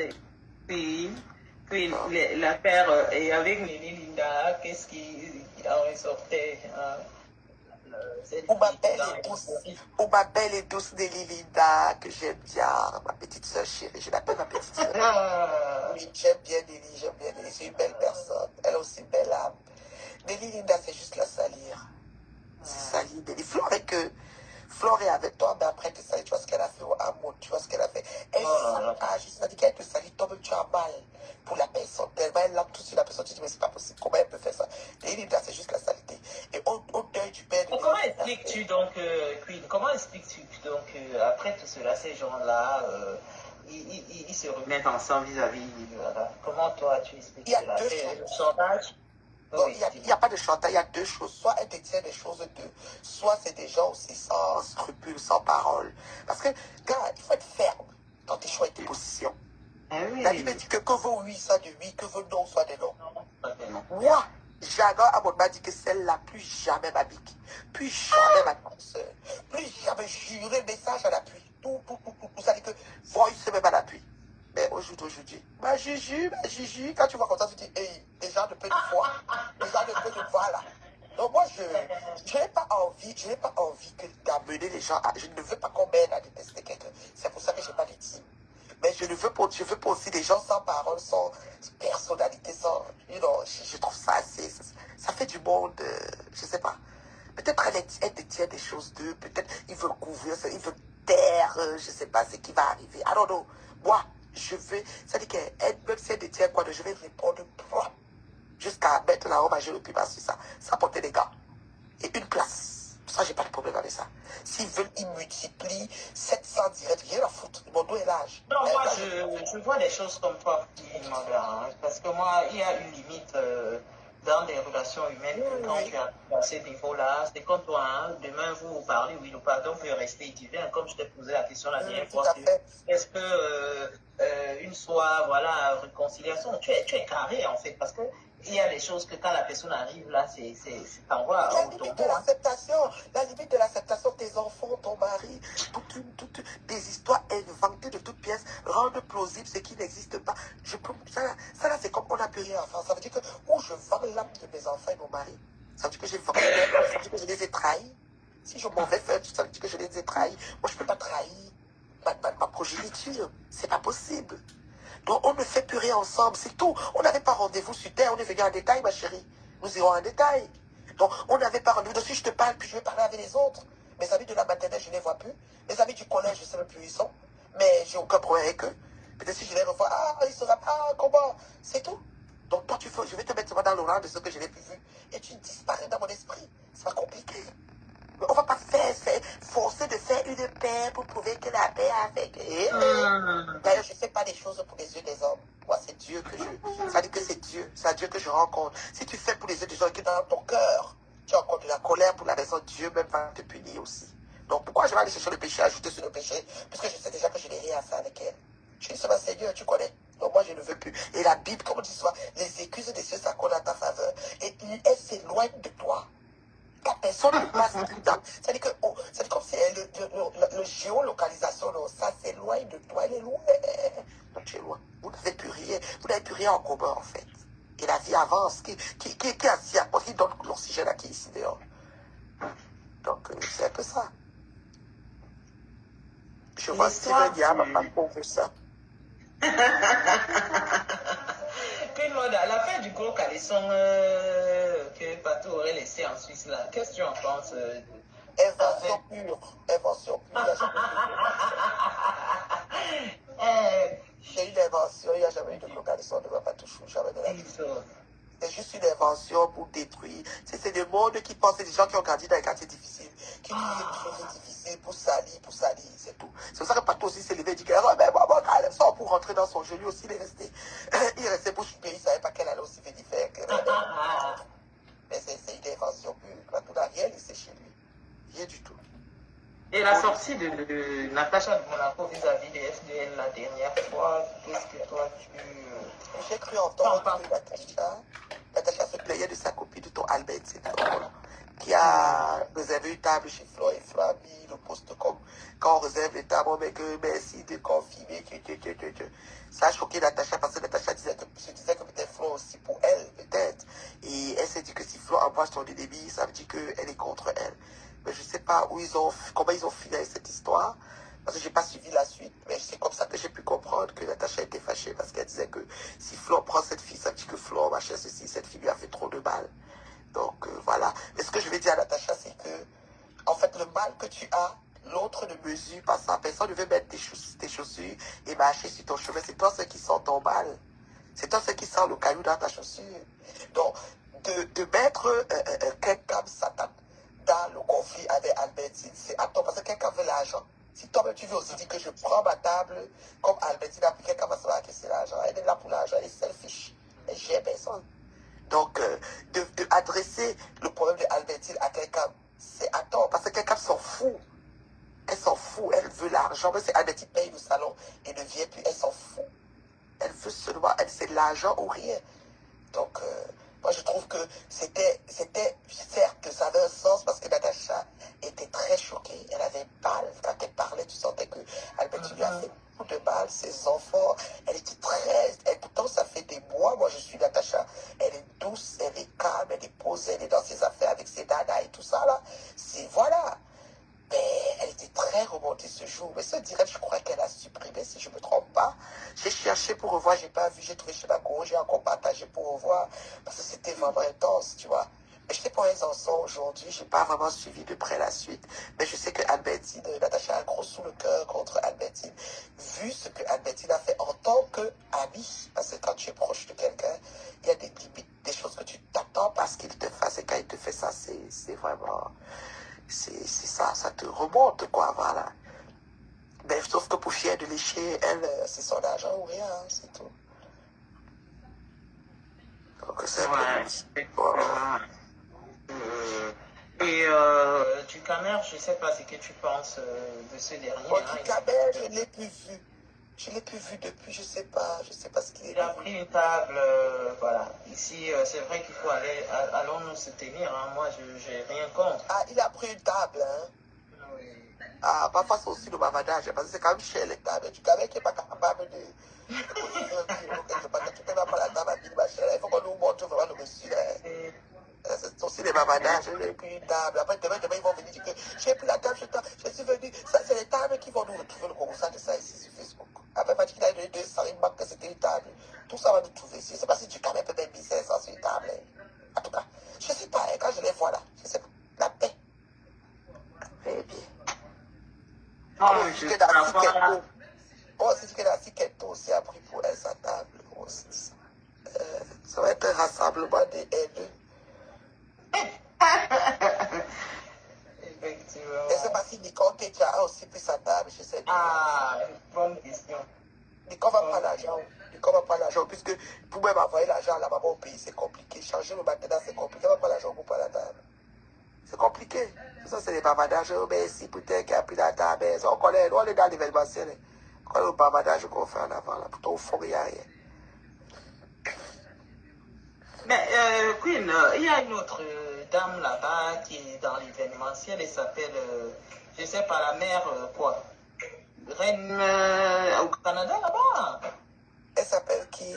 Puis l'affaire, et avec Nelly Linda, qu'est-ce qui en ressortait? Ou ma belle et douce Nelly Linda, que j'aime bien, ma petite soeur chérie, je l'appelle ma petite soeur. Oui, j'aime bien Nelly, c'est une belle personne, elle a aussi une belle âme. Nelly Linda, c'est juste la salir. C'est salir Nelly. Flore est avec toi, mais après te salir, tu vois ce qu'elle a fait au amour, tu vois ce qu'elle a fait. Elle s'agit, c'est-à-dire qu'elle te salit, toi-même tu as mal pour la personne. Tellement elle l'a tout sur la personne, tu dis mais c'est pas possible, comment elle peut faire ça? Nelly Linda, c'est juste la salité. Et au deuil du père de Comment expliques-tu donc, Queen, comment expliques-tu donc, après tout cela, ces gens-là, ils se remettent ensemble vis-à-vis, voilà. Comment toi tu expliques cela? C'est le chantage? Non, il n'y a pas de chantage, il y a deux choses. Soit elle détient des choses d'eux, soit c'est des gens aussi sans scrupules, sans parole. Parce que, gars, il faut être ferme dans tes choix et tes positions. La Bible dit que veut oui soit de oui, que veut non soit de non. Moi, Jagan Amon m'a dit que celle-là, plus jamais ma bique, plus jamais ma soeur, plus jamais juré message à l'appui. Tout, ça dit que voice même à l'appui. Mais aujourd'hui, ma Juju, quand tu vois comme ça, tu dis, hey, des gens de peu de foi, des gens de peu de foi là. Donc moi, je n'ai pas envie d'amener les gens à, je ne veux pas qu'on m'aide à détester quelqu'un. C'est pour ça que je n'ai pas d'éthique. Mais je veux pas aussi des gens sans parole, sans personnalité, sans, je trouve ça assez, ça fait du monde, je sais pas. Peut-être elle détient des choses d'eux, peut-être ils veulent couvrir, ils veulent taire, je sais pas ce qui va arriver. I don't know. Moi, je veux, c'est-à-dire qu'elle, même si elle détient quoi, je vais répondre propre jusqu'à mettre la robe à gérer le plus bas sur ça, ça porter des gars. Et une place. Ça, j'ai pas de problème avec ça. S'ils veulent, ils multiplient 700 directs, rien à foutre. Mon dos est large. Non, moi, je vois des choses comme toi qui m'arrangent. Parce que moi, il y a une limite dans des relations humaines que quand tu as à ce niveau-là, c'est comme toi, hein, demain vous parlez, oui, le pardon peut rester divin. Comme je t'ai posé la question la dernière fois, est-ce que une fois, voilà, réconciliation, tu es carré en fait, parce que il y a des choses que quand la personne arrive là, c'est t'envoie La au limite tombeau. de l'acceptation, la limite de l'acceptation, tes enfants, ton mari, des histoires inventées de toutes pièces, rendent plausible ce qui n'existe pas. Ça là, c'est comme on n'a plus rien à faire. Ça veut dire que, où je vends l'âme de mes enfants et mon mari, ça veut dire que j'ai vendu l'âme, ça veut dire que je les ai trahis. Si je m'en vais faire, ça veut dire que je les ai trahis. Moi, je ne peux pas trahir ma progéniture. C'est pas possible. Donc, on ne fait plus rien ensemble, c'est tout. On n'avait pas rendez-vous sur Terre, on est venu en détail, ma chérie. Nous irons en détail. Donc, on n'avait pas rendez-vous. Donc, si je te parle, puis je vais parler avec les autres. Mes amis de la maternelle, je ne les vois plus. Mes amis du collège, je ne sais même plus où ils sont. Mais j'ai aucun problème avec eux. Peut-être si je les revois, ils se rappellent, comment? C'est tout. Donc, toi, je vais te mettre dans le rang de ce que je n'ai plus vu. Et tu disparais dans mon esprit. C'est pas compliqué. Mais on ne va pas forcer de faire une paix pour prouver que la paix avec. D'ailleurs, je ne fais pas des choses pour les yeux des hommes. Moi, c'est Dieu que je. Ça dit que c'est Dieu. C'est à Dieu que je rencontre. Si tu fais pour les yeux des gens qui dans ton cœur, tu rencontres de la colère pour la raison, Dieu même va te punir aussi. Donc, pourquoi je vais aller chercher le péché, ajouter sur le péché, puisque je sais déjà que je n'ai rien à faire avec elle. Je dis, c'est ma Seigneur, tu connais. Donc, moi, je ne veux plus. Et la Bible, comme on dit souvent, les excuses des cieux s'accordent à ta faveur. Et elle s'éloigne de toi. La personne ne passe plus dans. C'est-à-dire que c'est comme si le géolocalisation, ça s'éloigne de toi, elle est loin. Donc tu es loin. Vous n'avez plus rien. Vous n'avez plus rien en commun en fait. Et la vie avance. Qui assis à quoi? Qui donne l'oxygène à qui ici dehors? Donc c'est un peu ça. Je vois Steven Diab, ma pauvre ça. Puis moi, à la fin du gros calisson que Pato aurait laissé en Suisse, là, qu'est-ce que tu en penses Invention pure. Invention pure. J'ai eu l'invention, il n'y a jamais eu de localisation, on ne va pas toucher, jamais de la vie. C'est juste une invention pour détruire. C'est des mondes qui pensent, c'est des gens qui ont grandi dans les quartiers difficiles, qui trouvent les choses difficiles pour salir, c'est tout. C'est pour ça que Pato aussi s'est levé et dit que, oh, mais maman, quand elle sort pour rentrer dans son jeu, lui aussi, il est resté. Il est resté bouche bée, il ne savait pas qu'elle allait aussi venir faire. Mais c'est une invention pure. Pato n'a rien laissé chez lui. Rien du tout. Et la sortie de Natacha de Monaco vis-à-vis des FDL la dernière fois, qu'est-ce que toi tu... J'ai cru entendre que Natacha se plaignait de sa copine, de ton Albert, qui a réservé une table chez Flo, et Flo a mis le poste comme quand on réserve les tables, mais que merci de confirmer que. Ça a choqué Natacha parce que Natacha se disait que peut-être Flo aussi pour elle, peut-être. Et elle s'est dit que si Flo embrasse son ennemi, ça veut dire qu'elle est contre elle. Mais je ne sais pas comment ils ont fini cette histoire. Parce que je n'ai pas suivi la suite. Mais c'est comme ça que j'ai pu comprendre que Natacha était fâchée. Parce qu'elle disait que si Flo prend cette fille, ça veut dire que Flo machin ceci, cette fille lui a fait trop de mal. Donc voilà. Mais ce que je vais dire à Natacha, c'est que, en fait, le mal que tu as, l'autre ne mesure pas ça. Personne ne veut mettre tes chaussures et marcher sur ton chemin. C'est toi ce qui sent ton mal. C'est toi ce qui sent le caillou dans ta chaussure. Donc, de mettre quelqu'un comme Satan dans le conflit avec Albertine, c'est à toi, parce que quelqu'un veut l'argent. Si toi-même tu veux aussi dire que je prends ma table comme Albertine a pris, quelqu'un va se voir que c'est l'argent. Elle est là pour l'argent, elle est selfish. Elle gère personne. Donc, de adresser le problème de Albertine à quelqu'un, c'est à tort, parce que quelqu'un s'en fout. Elle s'en fout, elle veut l'argent. Mais c'est Albertine paye le salon et ne vient plus, elle s'en fout. Elle veut seulement, c'est l'argent ou rien. Donc, moi, je trouve que c'était, certes, ça avait un sens parce que Natacha était très choquée. Elle avait mal. Quand elle parlait, tu sentais que Albertine lui a fait beaucoup de mal. Ses enfants, elle était très... pourtant, ça fait des mois, moi, je suis Natacha. Elle est douce, elle est calme, elle est posée, elle est dans ses affaires avec ses nanas et tout ça, là. Voilà. Mais elle était très remontée ce jour. Mais ce direct, je crois qu'elle a supprimé, si je ne me trompe pas. J'ai cherché pour revoir, j'ai pas vu, j'ai trouvé chez ma cour, j'ai encore partagé pour revoir. Parce que c'était vraiment intense, tu vois. Mais je sais pas où elles en sont aujourd'hui. J'ai pas vraiment suivi de près la suite. Mais je sais que Albertine, Natacha a un gros sous le cœur contre Albertine. Vu ce que Albertine a fait en tant qu'amie. Parce que quand tu es proche de quelqu'un, il y a des limites, des choses que tu t'attends parce qu'il te fasse. Et quand il te fait ça, c'est vraiment... C'est ça, ça te remonte, quoi, voilà. Mais sauf que pour Chien de lécher, elle, c'est son argent ou rien, hein, c'est tout. Donc c'est un peu... effectivement. Et du Camer, je ne sais pas ce que tu penses de ce dernier. Bon, Hein, du Camer, je ne l'ai plus vu. Je ne l'ai plus vu depuis, je sais pas ce qu'il est. Il a pris une table, voilà. Ici, c'est vrai qu'il faut aller, allons nous se tenir. Hein. Moi, je n'ai rien contre. Ah, il a pris une table, hein. Oui. Ah, parfois c'est aussi le bavardage, parce que c'est quand même cher les tables. Du Camer qui n'est pas capable de... Tu ne pas la table à 1000 machins. Il faut qu'on nous montre vraiment le monsieur. Hein. C'est aussi les bavardages, j'ai pris une table. Après, demain, ils vont venir dire que j'ai pris la table, je suis venu. Ça, c'est les tables qui vont nous retrouver le commentaire de ça ici sur Facebook. Après, parce qu'il a donné 200, il marque que c'était une table. Tout ça va nous trouver ici. Je ne sais pas si tu connais peut-être 1500 sur une table. En tout cas, je ne sais pas, quand je les vois là, je ne sais pas. La paix. Très bien. Oh, je c'est que la Siketo aussi a pris pour elle sa table. Ça va être un rassemblement des haineux. Effectivement. Je ne sais pas si Nicole Teja a aussi pris sa table, je sais pas. Ah, bonne question. Nicole va prendre l'argent. Nicole va prendre l'argent, puisque pour même envoyer l'argent à la maman au pays, c'est compliqué. Changer le maintenant, c'est compliqué. Elle va prendre l'argent pour prendre la table. C'est compliqué. Ça, c'est les bavardages. Mais si peut-être qu'il a pris la table, on est dans l'événementiel. On connaît le bavardage qu'on fait en avant, là. Pourtant, au fond, il n'y a rien. Mais, Queen, il y a une autre dame là-bas qui est dans l'événementiel, elle s'appelle, je sais pas, la mère, quoi, Reine au Canada là-bas. Elle s'appelle qui?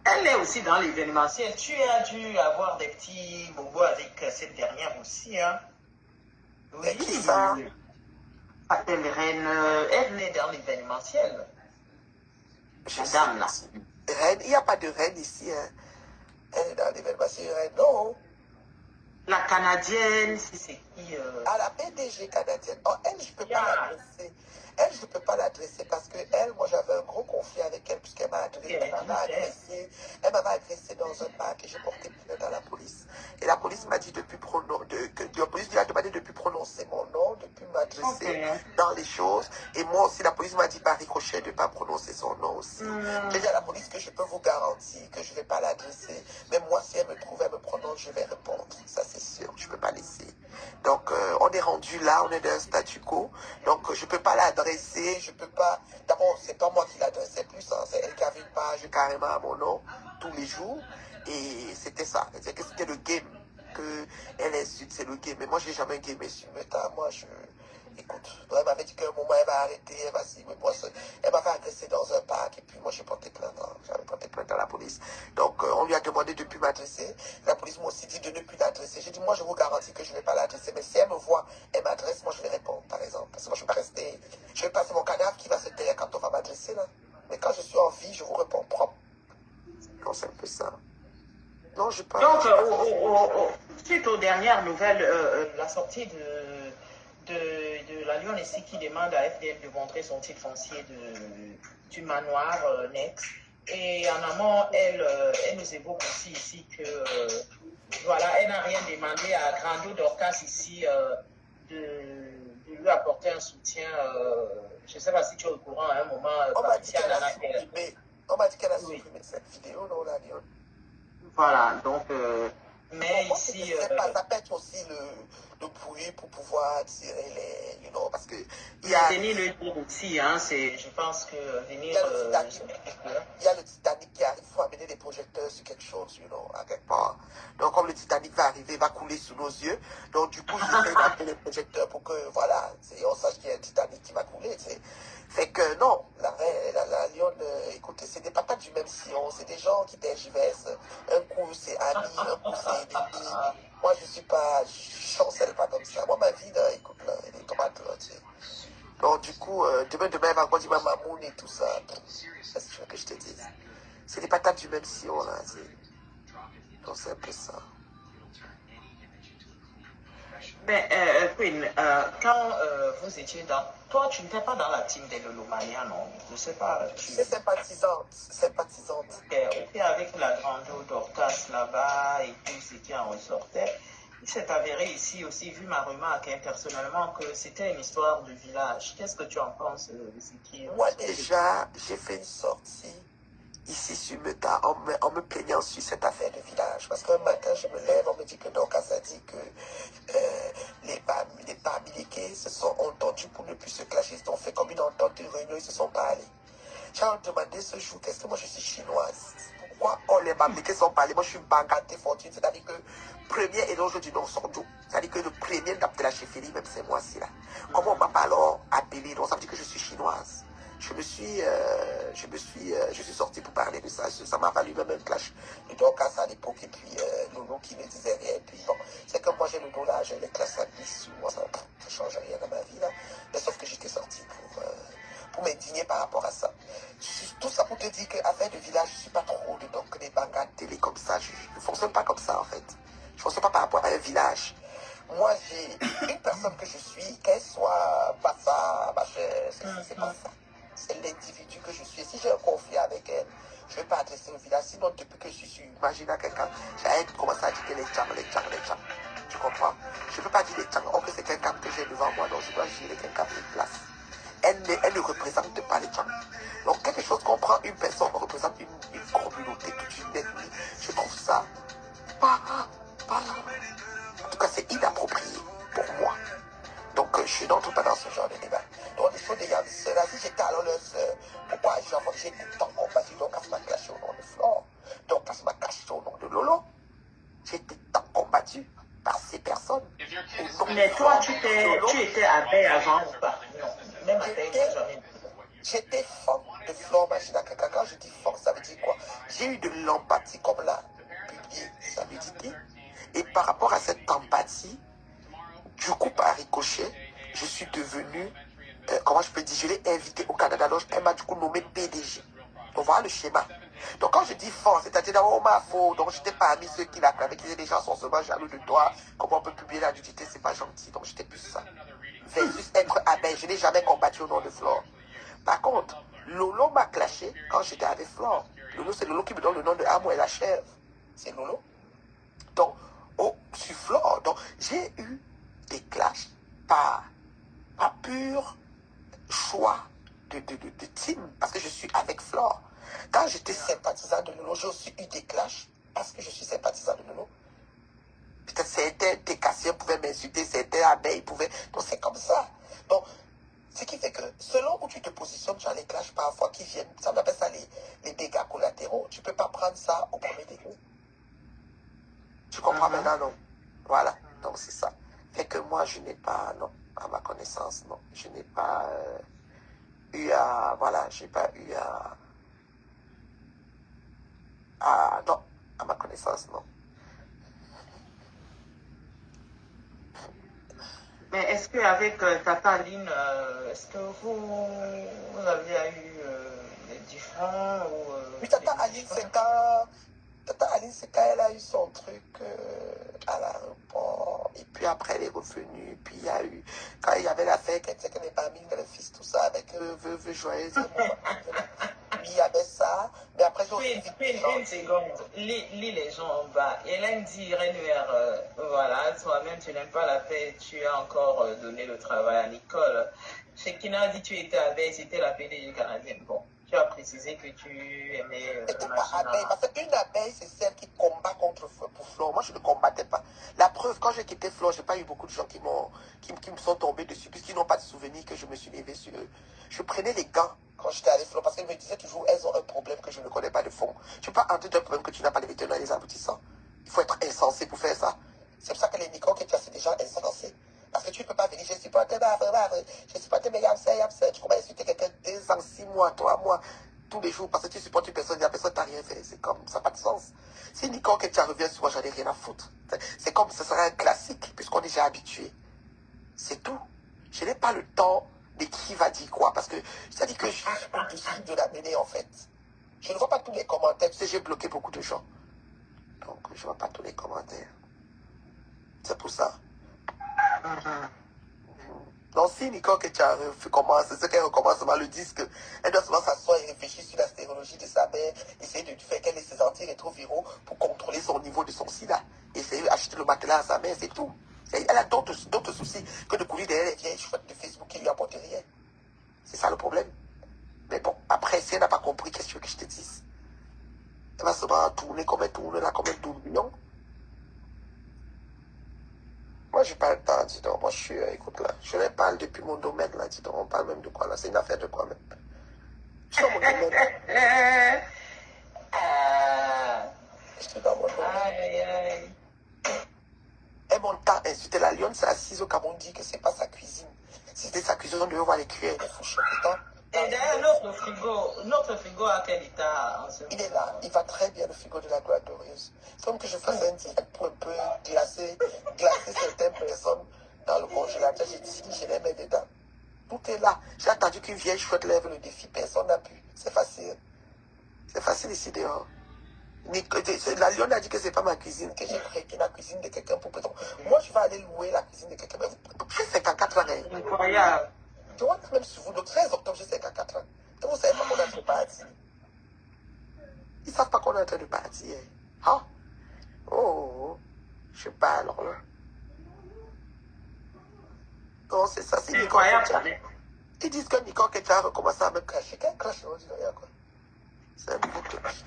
Elle est aussi dans l'événementiel. Tu as dû avoir des petits bobos avec cette dernière aussi, hein? Oui. Qui ça? Elle s'appelle Reine, elle est dans l'événementiel. La dame là. Reine, il n'y a pas de reine ici, hein. Elle est dans l'événementiel, Reine, non. La Canadienne, si c'est qui Ah, la PDG canadienne. Oh, elle, je ne peux pas l'adresser. Elle, je ne peux pas l'adresser parce que elle, moi, j'avais un gros conflit avec elle puisqu'elle m'a agressé. Elle m'avait agressé dans un parc et j'ai porté plainte à la police. Et la police m'a dit depuis la police lui a demandé de plus prononcer mon nom, de plus m'adresser dans les choses. Et moi aussi, la police m'a dit par ricochet de ne pas prononcer son nom aussi. J'ai dit à la police que je peux vous garantir que je ne vais pas l'adresser. Mais moi, si elle me trouve, elle me prononce, je vais répondre. Ça, c'est sûr. Je ne peux pas laisser. Donc, on est rendu là, on est dans un statu quo. Donc, je ne peux pas l'adresser, je ne peux pas... D'abord, c'est pas moi qui l'adressais plus, hein, c'est elle qui avait une page carrément à mon nom, tous les jours. Et c'était ça. C'était le game. Que elle insulte, c'est le game. Mais moi, je n'ai jamais gamé sur Meta. Moi, écoute, elle m'avait dit qu'à un moment, elle va arrêter, elle va s'y... Elle m'avait agressé dans un parc, et puis moi, j'ai porté plainte. Hein. J'avais porté plainte à la police. Donc, on lui a demandé de ne plus m'adresser. La police m'a aussi dit de ne plus l'adresser. J'ai dit, moi, je vous garantis que je ne vais pas l'adresser. Mais si elle me voit, elle m'adresse, moi, je vais répondre, par exemple. Parce que moi, je ne vais pas rester... Je vais passer mon cadavre qui va se taire quand on va m'adresser, là. Mais quand je suis en vie, je vous réponds propre. Non, c'est un peu ça. Non, je parle. Donc, suite aux dernières nouvelles, la sortie de la Lyon ici qui demande à FDL de montrer son titre foncier du manoir Nex. Et en amont, elle nous évoque aussi ici que, voilà, elle n'a rien demandé à Grando Dorcas ici de lui apporter un soutien. Je ne sais pas si tu es au courant à un moment. On m'a dit qu'elle a supprimé cette vidéo, non, la Lyon. Voilà, donc, mais bon, ici... ça peut être aussi le bruit pour pouvoir tirer les... You know, parce que... Venir le dire aussi, hein, je pense que venir... Il y a le Titanic qui arrive, il faut amener des projecteurs sur quelque chose, you know, à quelque part. Donc, comme le Titanic va arriver, il va couler sous nos yeux. Donc, du coup, j'essaie d'amener les projecteurs pour que, voilà, on sache qu'il y a un Titanic qui va couler, tu sais. Fait que, non, la Lyon, écoutez, c'est des patates du même sillon, c'est des gens qui tergiversent. Un coup, c'est Ami, un coup, c'est Denis. Moi, je suis pas, je chancelle pas comme ça. Moi, ma vie, là, écoute, là, il y a des tomates, là, tu sais. Donc, du coup, demain, elle va encore dire ma mamoune et tout ça. C'est ce que je te dis. C'est des patates du même sillon, là, tu sais. Donc, c'est un peu ça. Mais, Queen, quand vous étiez dans... Toi, tu n'étais pas dans la team des Lolomania, non? Je ne sais pas. C'est sympathisante. Ok, avec la grande Dorcas là-bas et tout ce qui en ressortait. Il s'est avéré ici aussi, vu ma remarque personnellement, que c'était une histoire de village. Qu'est-ce que tu en penses, Ziki? Moi déjà, j'ai fait une sortie ici sur Meta en me plaignant sur cette affaire de village. Parce qu'un matin, je me lève, on me dit que donc, ça dit que les Bamileke se sont entendus pour ne plus se clasher. Ils ont fait comme une entente de réunion, ils se sont parlé. J'ai demandé ce jour, qu'est-ce que moi je suis chinoise? Pourquoi les Bamileke sont parlés? Moi je suis Bangate Fortune, c'est-à-dire que premier et l'autre du nom Sordo. C'est-à-dire que le premier de la chefferie, même c'est moi ci là. Comment on m'a pas alors appelé? Donc ça veut dire que je suis chinoise. Je suis sorti pour parler de ça. Ça m'a valu même un clash de Dorcas à l'époque. Et puis, Lolo qui ne disait rien. Et puis, bon, c'est comme moi, j'ai le dos là, j'ai les classes à 10. Moi, ça ne change rien dans ma vie, là. Mais sauf que j'étais sorti pour m'indigner par rapport à ça. Tout ça pour te dire qu'affaire de village, je ne suis pas trop dedans que des bangas de télé comme ça. Je ne fonctionne pas comme ça, en fait. Je ne fonctionne pas par rapport à un village. Moi, j'ai une personne que je suis, qu'elle soit Bassa, c'est pas ça. C'est l'individu que je suis. Et si j'ai un conflit avec elle, je ne vais pas adresser le village. Sinon, depuis que je suis imagine à quelqu'un, j'ai commencé à dire les tchams. Tu comprends? Je ne peux pas dire les tchams. Or que c'est quelqu'un que j'ai devant moi, donc je dois gérer quelqu'un pour une place. Elle ne représente pas les tchams. Donc, quelque chose qu'on prend une personne représente une communauté, toute une ethnie. Je trouve ça pas. En tout cas, c'est inapproprié pour moi. Donc, je suis dans tout pas dans ce genre de débat. Donc, il faut dire, cela dit, j'étais alors leur sœur. Pourquoi j'ai tout le temps combattu? Donc, quand m'a caché au nom de Flore, donc, quand m'a caché au nom de Lolo, j'ai tout le temps combattu par ces personnes. Mais toi, tu étais abeille avant ou pas? Non, même abeille, jamais. J'étais fort de Flore Magina Kaka. Quand je dis fort, ça veut dire quoi? J'ai eu de l'empathie, comme l'a publié Samedi. Et par rapport à cette empathie, du coup, par ricochet, je suis devenu, comment je peux dire, je l'ai invité au Canada, donc elle m'a du coup nommé PDG. Donc voilà le schéma. Donc quand je dis fort, c'est-à-dire d'avoir ma faute, donc j'étais parmi ceux qui l'acclamaient, qui disaient les gens sont seulement jaloux de toi, comment on peut publier la nudité, c'est pas gentil, donc j'étais plus ça. Versus être abeille, je n'ai jamais combattu au nom de Flore. Par contre, Lolo m'a clashé quand j'étais avec Flore. Lolo, c'est Lolo qui me donne le nom de Amo et la chèvre. C'est Lolo. Donc, sur Flore, donc j'ai eu des clashs par pur choix de team, parce que je suis avec Flore. Quand j'étais sympathisant de Lolo, j'ai aussi eu des clashs parce que je suis sympathisant de Lolo. Peut-être certains Décassiens pouvaient m'insulter, certains abeilles pouvaient. Donc c'est comme ça. Donc, ce qui fait que selon où tu te positionnes, tu as les clashs parfois qui viennent. Ça on appelle ça les dégâts collatéraux. Tu ne peux pas prendre ça au premier degré. Tu comprends maintenant, non? Voilà, donc c'est ça. Fait que moi, je n'ai pas, non, à ma connaissance, non. Je n'ai pas eu à, voilà, j'ai pas eu non, à ma connaissance, non. Mais est-ce qu'avec Tata Aline, est-ce que vous avez eu des différends ou, Oui, Tata Aline, c'est quand elle a eu son truc à l'aéroport. Et puis après, elle est revenue. Puis il y a eu, quand il y avait l'affaire qu'elle disait qu'elle n'est pas mise dans le fils, tout ça, avec veuve joyeuse. Oui, il y avait ça. Mais après, une seconde. Lis les gens en bas. Hélène dit, voilà, toi-même, tu n'aimes pas la paix. Tu as encore donné le travail à Nicole. Shekina dit, tu étais abeille, c'était la PDG canadienne. Bon. Tu as précisé que tu aimais c'était pas abeille, parce qu'une abeille, c'est celle qui combat contre pour Flore. Moi, je ne combattais pas. La preuve, quand j'ai quitté Flore, je n'ai pas eu beaucoup de gens qui me sont tombés dessus, puisqu'ils n'ont pas de souvenir que je me suis levé sur eux. Je prenais les gants quand j'étais avec Flore, parce qu'elles me disaient toujours, elles ont un problème que je ne connais pas de fond. Tu ne peux pas entrer d'un problème que tu n'as pas les tenants et les aboutissants. Il faut être insensé pour faire ça. C'est pour ça que les Nicole que tu as, c'est des gens insensés. Parce que tu ne peux pas venir, je suis pas tu peux pas insulter quelqu'un 2 ans, 6 mois, 3 mois, tous les jours, parce que tu supportes une personne, la personne t'a rien fait. C'est comme, ça n'a pas de sens. Si Nicole que tu revient sur moi, j'en ai rien à foutre. C'est comme, ce sera un classique, puisqu'on est déjà habitué. C'est tout. Je n'ai pas le temps de qui va dire quoi, parce que ça dit que je suis au-dessus de la mêlée, en fait. Je ne vois pas tous les commentaires, tu sais, j'ai bloqué beaucoup de gens. Donc, je ne vois pas tous les commentaires. C'est pour ça. Donc, si Nicole que tu as commencé, c'est qu'elle recommence à le disque, elle doit souvent s'asseoir et réfléchir sur la stérologie de sa mère, essayer de faire qu'elle ait ses antirétroviraux pour contrôler son niveau de son sida. Essayer d'acheter le matelas à sa mère, c'est tout. Elle a d'autres soucis que de courir derrière les vieilles chouettes de Facebook qui lui apportent rien. C'est ça le problème. Mais bon, après, si elle n'a pas compris, qu'est-ce que tu veux que je te dise? Elle va seulement tourner comme elle tourne, là, comme elle tourne, non? Moi, je n'ai pas le temps, dis donc. Moi, je suis, écoute, là, je leur parle depuis mon domaine, là, dis donc. On parle même de quoi, là? C'est une affaire de quoi, même? Je suis dans mon domaine. Je suis dans mon domaine. Aïe, aïe. Et mon temps insulté la lionne, c'est assise au Cameroun, dit que c'est pas sa cuisine. Si c'était sa cuisine, on devait voir les cuillères, les fourchettes, pourtant. Et d'ailleurs, notre frigo à quel état en ce moment? Il est là, il va très bien, le frigo de la gloire glorieuse. Comme que je faisais un direct pour un peu glacer certaines personnes dans le congélateur. J'ai dit, je les mets dedans. Tout est là. J'ai attendu qu'une vieille chouette lève le défi. Personne n'a pu. C'est facile. C'est facile ici dehors. La lionne a dit que c'est pas ma cuisine, que j'ai prêté la cuisine de quelqu'un pour prétendre. Moi, je vais aller louer la cuisine de quelqu'un. Mais j'ai 54 ans. Incroyable. Je vois même sur vous, le 13 octobre, j'ai 54 ans. Et vous savez pas qu'on est en train de partir. Ils savent pas qu'on est en train de partir. Ah? Oh, je sais pas alors là. Non, c'est ça, c'est Nicole Ketia. Ils disent que Nicole Ketia a recommencé à me clasher. Quel clash, on dit rien quoi. C'est un nouveau clash.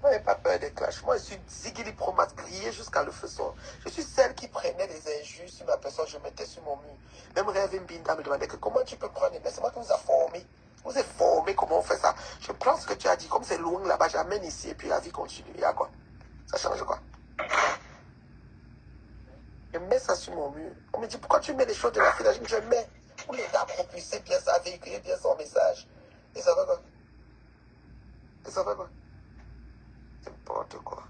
Moi, je n'ai pas peur des clashs. Moi, je suis Ziggy Promat, grillé jusqu'à le feu son. Je suis celle qui prenait des injures sur ma personne, je mettais sur mon mur. Même Rêve Mbinda me demandait que comment tu peux prendre mais c'est moi qui vous a formé. Vous avez formé comment on fait ça. Je prends ce que tu as dit, comme c'est loin là-bas, j'amène ici et puis la vie continue. Il y a quoi? Ça change quoi? Je mets ça sur mon mur. On me dit pourquoi tu mets les choses de la fille? Je mets pour l'aider à propulser bien ça, à véhiculer bien son message. Et ça va quoi? Et ça va quoi? N'importe quoi.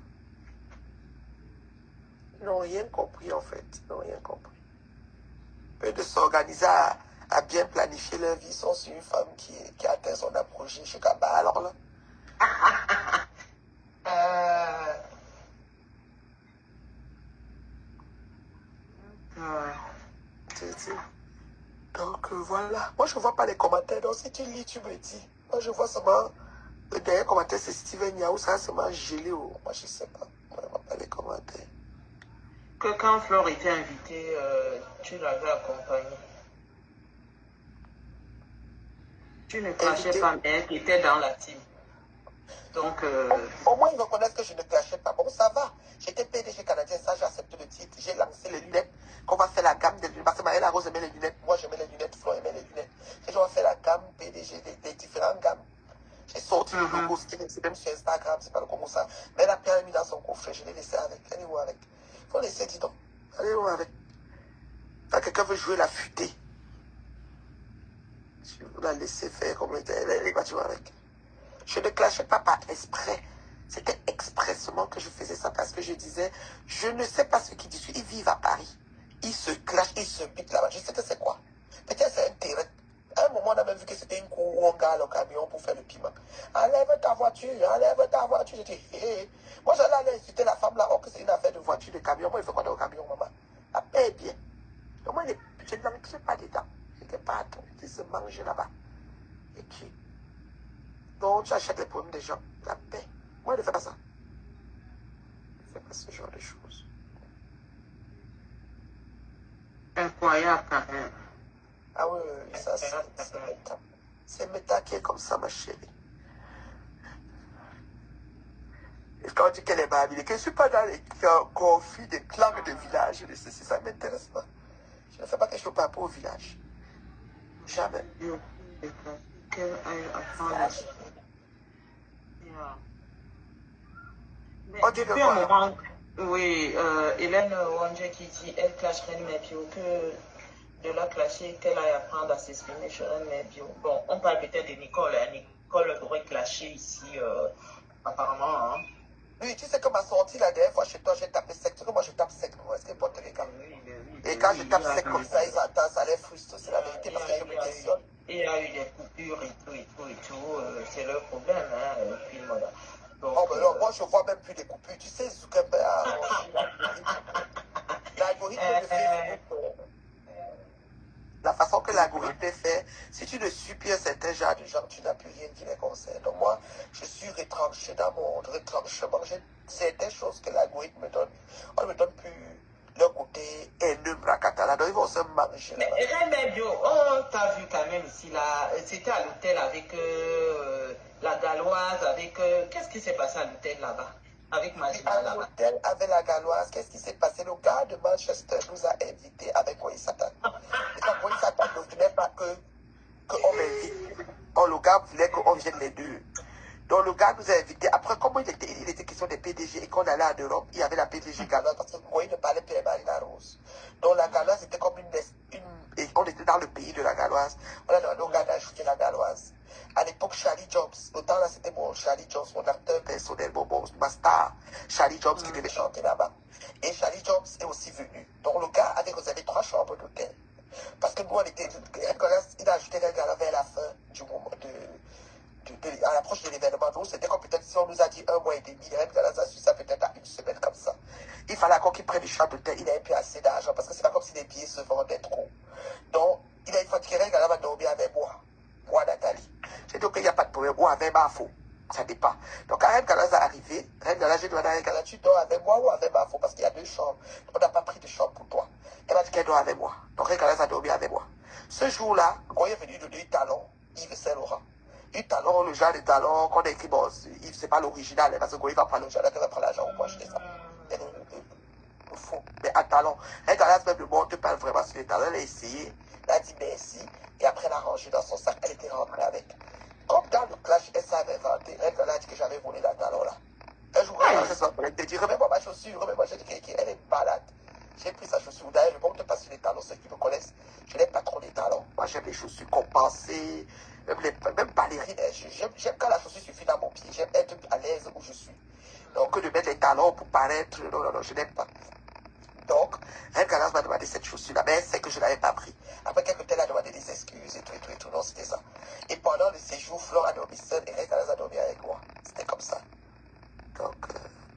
Ils n'ont rien compris en fait. Ils n'ont rien compris. Eux de s'organiser à bien planifier leur vie, ils sont sur une femme qui atteint son apogée. Je suis comme, bah alors là. Donc voilà. Moi je vois pas les commentaires. Donc si tu lis, tu me dis. Moi je vois seulement. Le dernier commentaire c'est Steven Yahoo. Ça a seulement gelé. Oh. Moi je sais pas. Moi je vois pas les commentaires. Que quand Flore était invitée, tu l'avais accompagnée. Tu ne crachais pas, mais tu étais dans la team. Donc, au moins, ils reconnaissent que je ne clashais pas. Bon, ça va. J'étais PDG canadien, ça, j'ai accepté le titre. J'ai lancé les lunettes. Qu'on va faire la gamme des lunettes. Parce que Maëlle Rose aimait les lunettes. Moi, j'aimais les lunettes. Flo aimait les lunettes. Et on va faire la gamme PDG des différentes gammes. J'ai sorti le logo. C'est même sur Instagram. C'est pas le comment ça. Mais elle a bien mis dans son coffret. Je l'ai laissé avec. Allez voir avec. Faut laisser, dis donc. Allez voir avec. Quand quelqu'un veut jouer la futée, tu la laisser faire comme elle va jouer avec. Je ne clashais pas par exprès. C'était expressement que je faisais ça parce que je disais, je ne sais pas ce qu'ils disent. Ils vivent à Paris. Ils se clashent, ils se bitent là-bas. Je sais que c'est quoi. Peut-être c'est un terrain. À un moment, on a même vu que c'était une cour où on gare le camion pour faire le piment. Enlève ta voiture, enlève ta voiture. Je dis, hé. Moi, j'allais aller insulter la femme là. Oh, que c'est une affaire de voiture, de camion. Moi, il faut qu'on ait au camion, maman. La paix est bien. Donc, moi, je n'entrais pas dedans. Je n'étais pas attendu. Ils se mangeaient là-bas. Et qui? Donc, tu achètes les problèmes des gens. La paix. Moi, je ne fais pas ça. Je ne fais pas ce genre de choses. incroyable quand même. Ah oui, ça, c'est méta. C'est méta qui est comme ça, ma chérie. Et quand on dit qu'elle est babylée, que je ne suis pas dans les conflits des clans de village, ça ne m'intéresse pas. Je ne fais pas quelque chose par rapport au village. Jamais. On dit depuis un moment, oui, Hélène Wanje qui dit elle clasherait mes bio, que de la clasher, qu'elle aille apprendre à s'exprimer sur un mes bio. Bon, on parle peut-être de Nicole, hein. Nicole aurait clashé ici, apparemment. Hein. Oui, tu sais que ma sortie la dernière fois chez toi, j'ai tapé sec. Tu sais que moi je tape sec, moi, est-ce que porte les gars? Et quand je tape sec comme ça, ils attendent, ça les frustre, c'est la vérité, parce que je me questionne. Il y a eu des coupures et tout, c'est leur problème, hein, et puis voilà. Donc, oh, mais non, moi je vois même plus des coupures. Tu sais, Zuckerberg a arrangé l'algorithme de Facebook. la façon que l'algorithme est fait, si tu ne suis plus un certain genre de gens, tu n'as plus rien qui les concerne. Donc moi, je suis retranché dans mon retranchement. J'ai certaines choses que l'algorithme me donne. On ne me donne plus leur côté haineux, bracatala. Donc ils vont se manger Mais là-bas. Remebio, on t'a vu quand même ici, là, c'était à l'hôtel avec la Galloise, avec... qu'est-ce qui s'est passé à l'hôtel là-bas? Avec Magina À là-bas. l'hôtel avec la Galloise, qu'est-ce qui s'est passé? Le gars de Manchester nous a invités avec Koyi Satan. Et quand Koyi Satan ne voulait pas qu'on m'invite, le gars voulait qu'on vienne les deux. Donc le gars nous a invités. Après, comment il était question des PDG et qu'on allait en Europe, il y avait la PDG Galloise parce que Koyi ne parlait plus les Marina Rose. Donc la Galloise c'était comme et on était dans le pays de la Galloise. On a demandé au gars d'ajouter la Galloise. À l'époque, Charlie Jobs, autant là c'était mon Charlie Jobs, mon acteur personnel, ma star, Charlie Jobs qui devait chanter là-bas. Et Charlie Jobs est aussi venu. Donc le gars avait réservé 3 chambres d'hôtel. Parce que nous, on était, il a ajouté un gars vers la fin du moment à l'approche de l'événement. Donc c'était comme peut-être si on nous a dit 1 mois et demi, Red a su ça peut-être à 1 semaine comme ça. Il fallait encore qu'il prenne une chambre d'hôtel, il n'avait plus assez d'argent parce que c'est pas comme si les billets se vendaient trop. Donc, il a fallu que Red va dormir avec moi, Nathalie. J'ai dit, ok, il n'y a pas de problème, ou avec ma faux. Ça dépend. Donc, quand Red Galas est arrivé, Red Galas, j'ai demandé à Red Galas, tu dors avec moi ou avec ma faux parce qu'il y a 2 chambres. On n'a pas pris de chambre pour toi. Elle m'a dit qu'elle dort avec moi. Donc, Red Galas a dormi avec moi. Ce jour-là, quand il est venu donner un talon, Yves Saint-Laurent. Un talon, le genre de talon qu'on a écrit, bon, Yves, c'est pas l'original, parce que quand il va prendre le genre, il va prendre l'argent pour acheter ça. Faux. Mais à talon, Red Galas, même le monde ne parle vraiment sur les talons. Elle a essayé, elle a dit merci, et après elle a rangé dans son sac, elle était rentrée avec. Comme dans le clash, elle s'avait inventé. Elle a dit que j'avais volé la talon là. Un jour, elle te dit, remets-moi ma chaussure, remets-moi. J'ai dit qu'elle est malade. J'ai pris sa chaussure. D'ailleurs, je ne montre pas sur les talons. Ceux qui me connaissent, je n'aime pas trop les talons. Moi, j'aime les chaussures compensées, même ballerines. J'aime quand la chaussure suffit dans mon pied. J'aime être à l'aise où je suis. Donc, que de mettre les talons pour paraître, non, je n'aime pas. Donc, Red Galas m'a demandé cette chaussure-là, mais elle sait que je ne l'avais pas pris. Après quelques temps, elle a demandé des excuses et tout, non, c'était ça. Et pendant le séjour, Flore a dormi seule et Red Galas a dormi avec moi. C'était comme ça. Donc,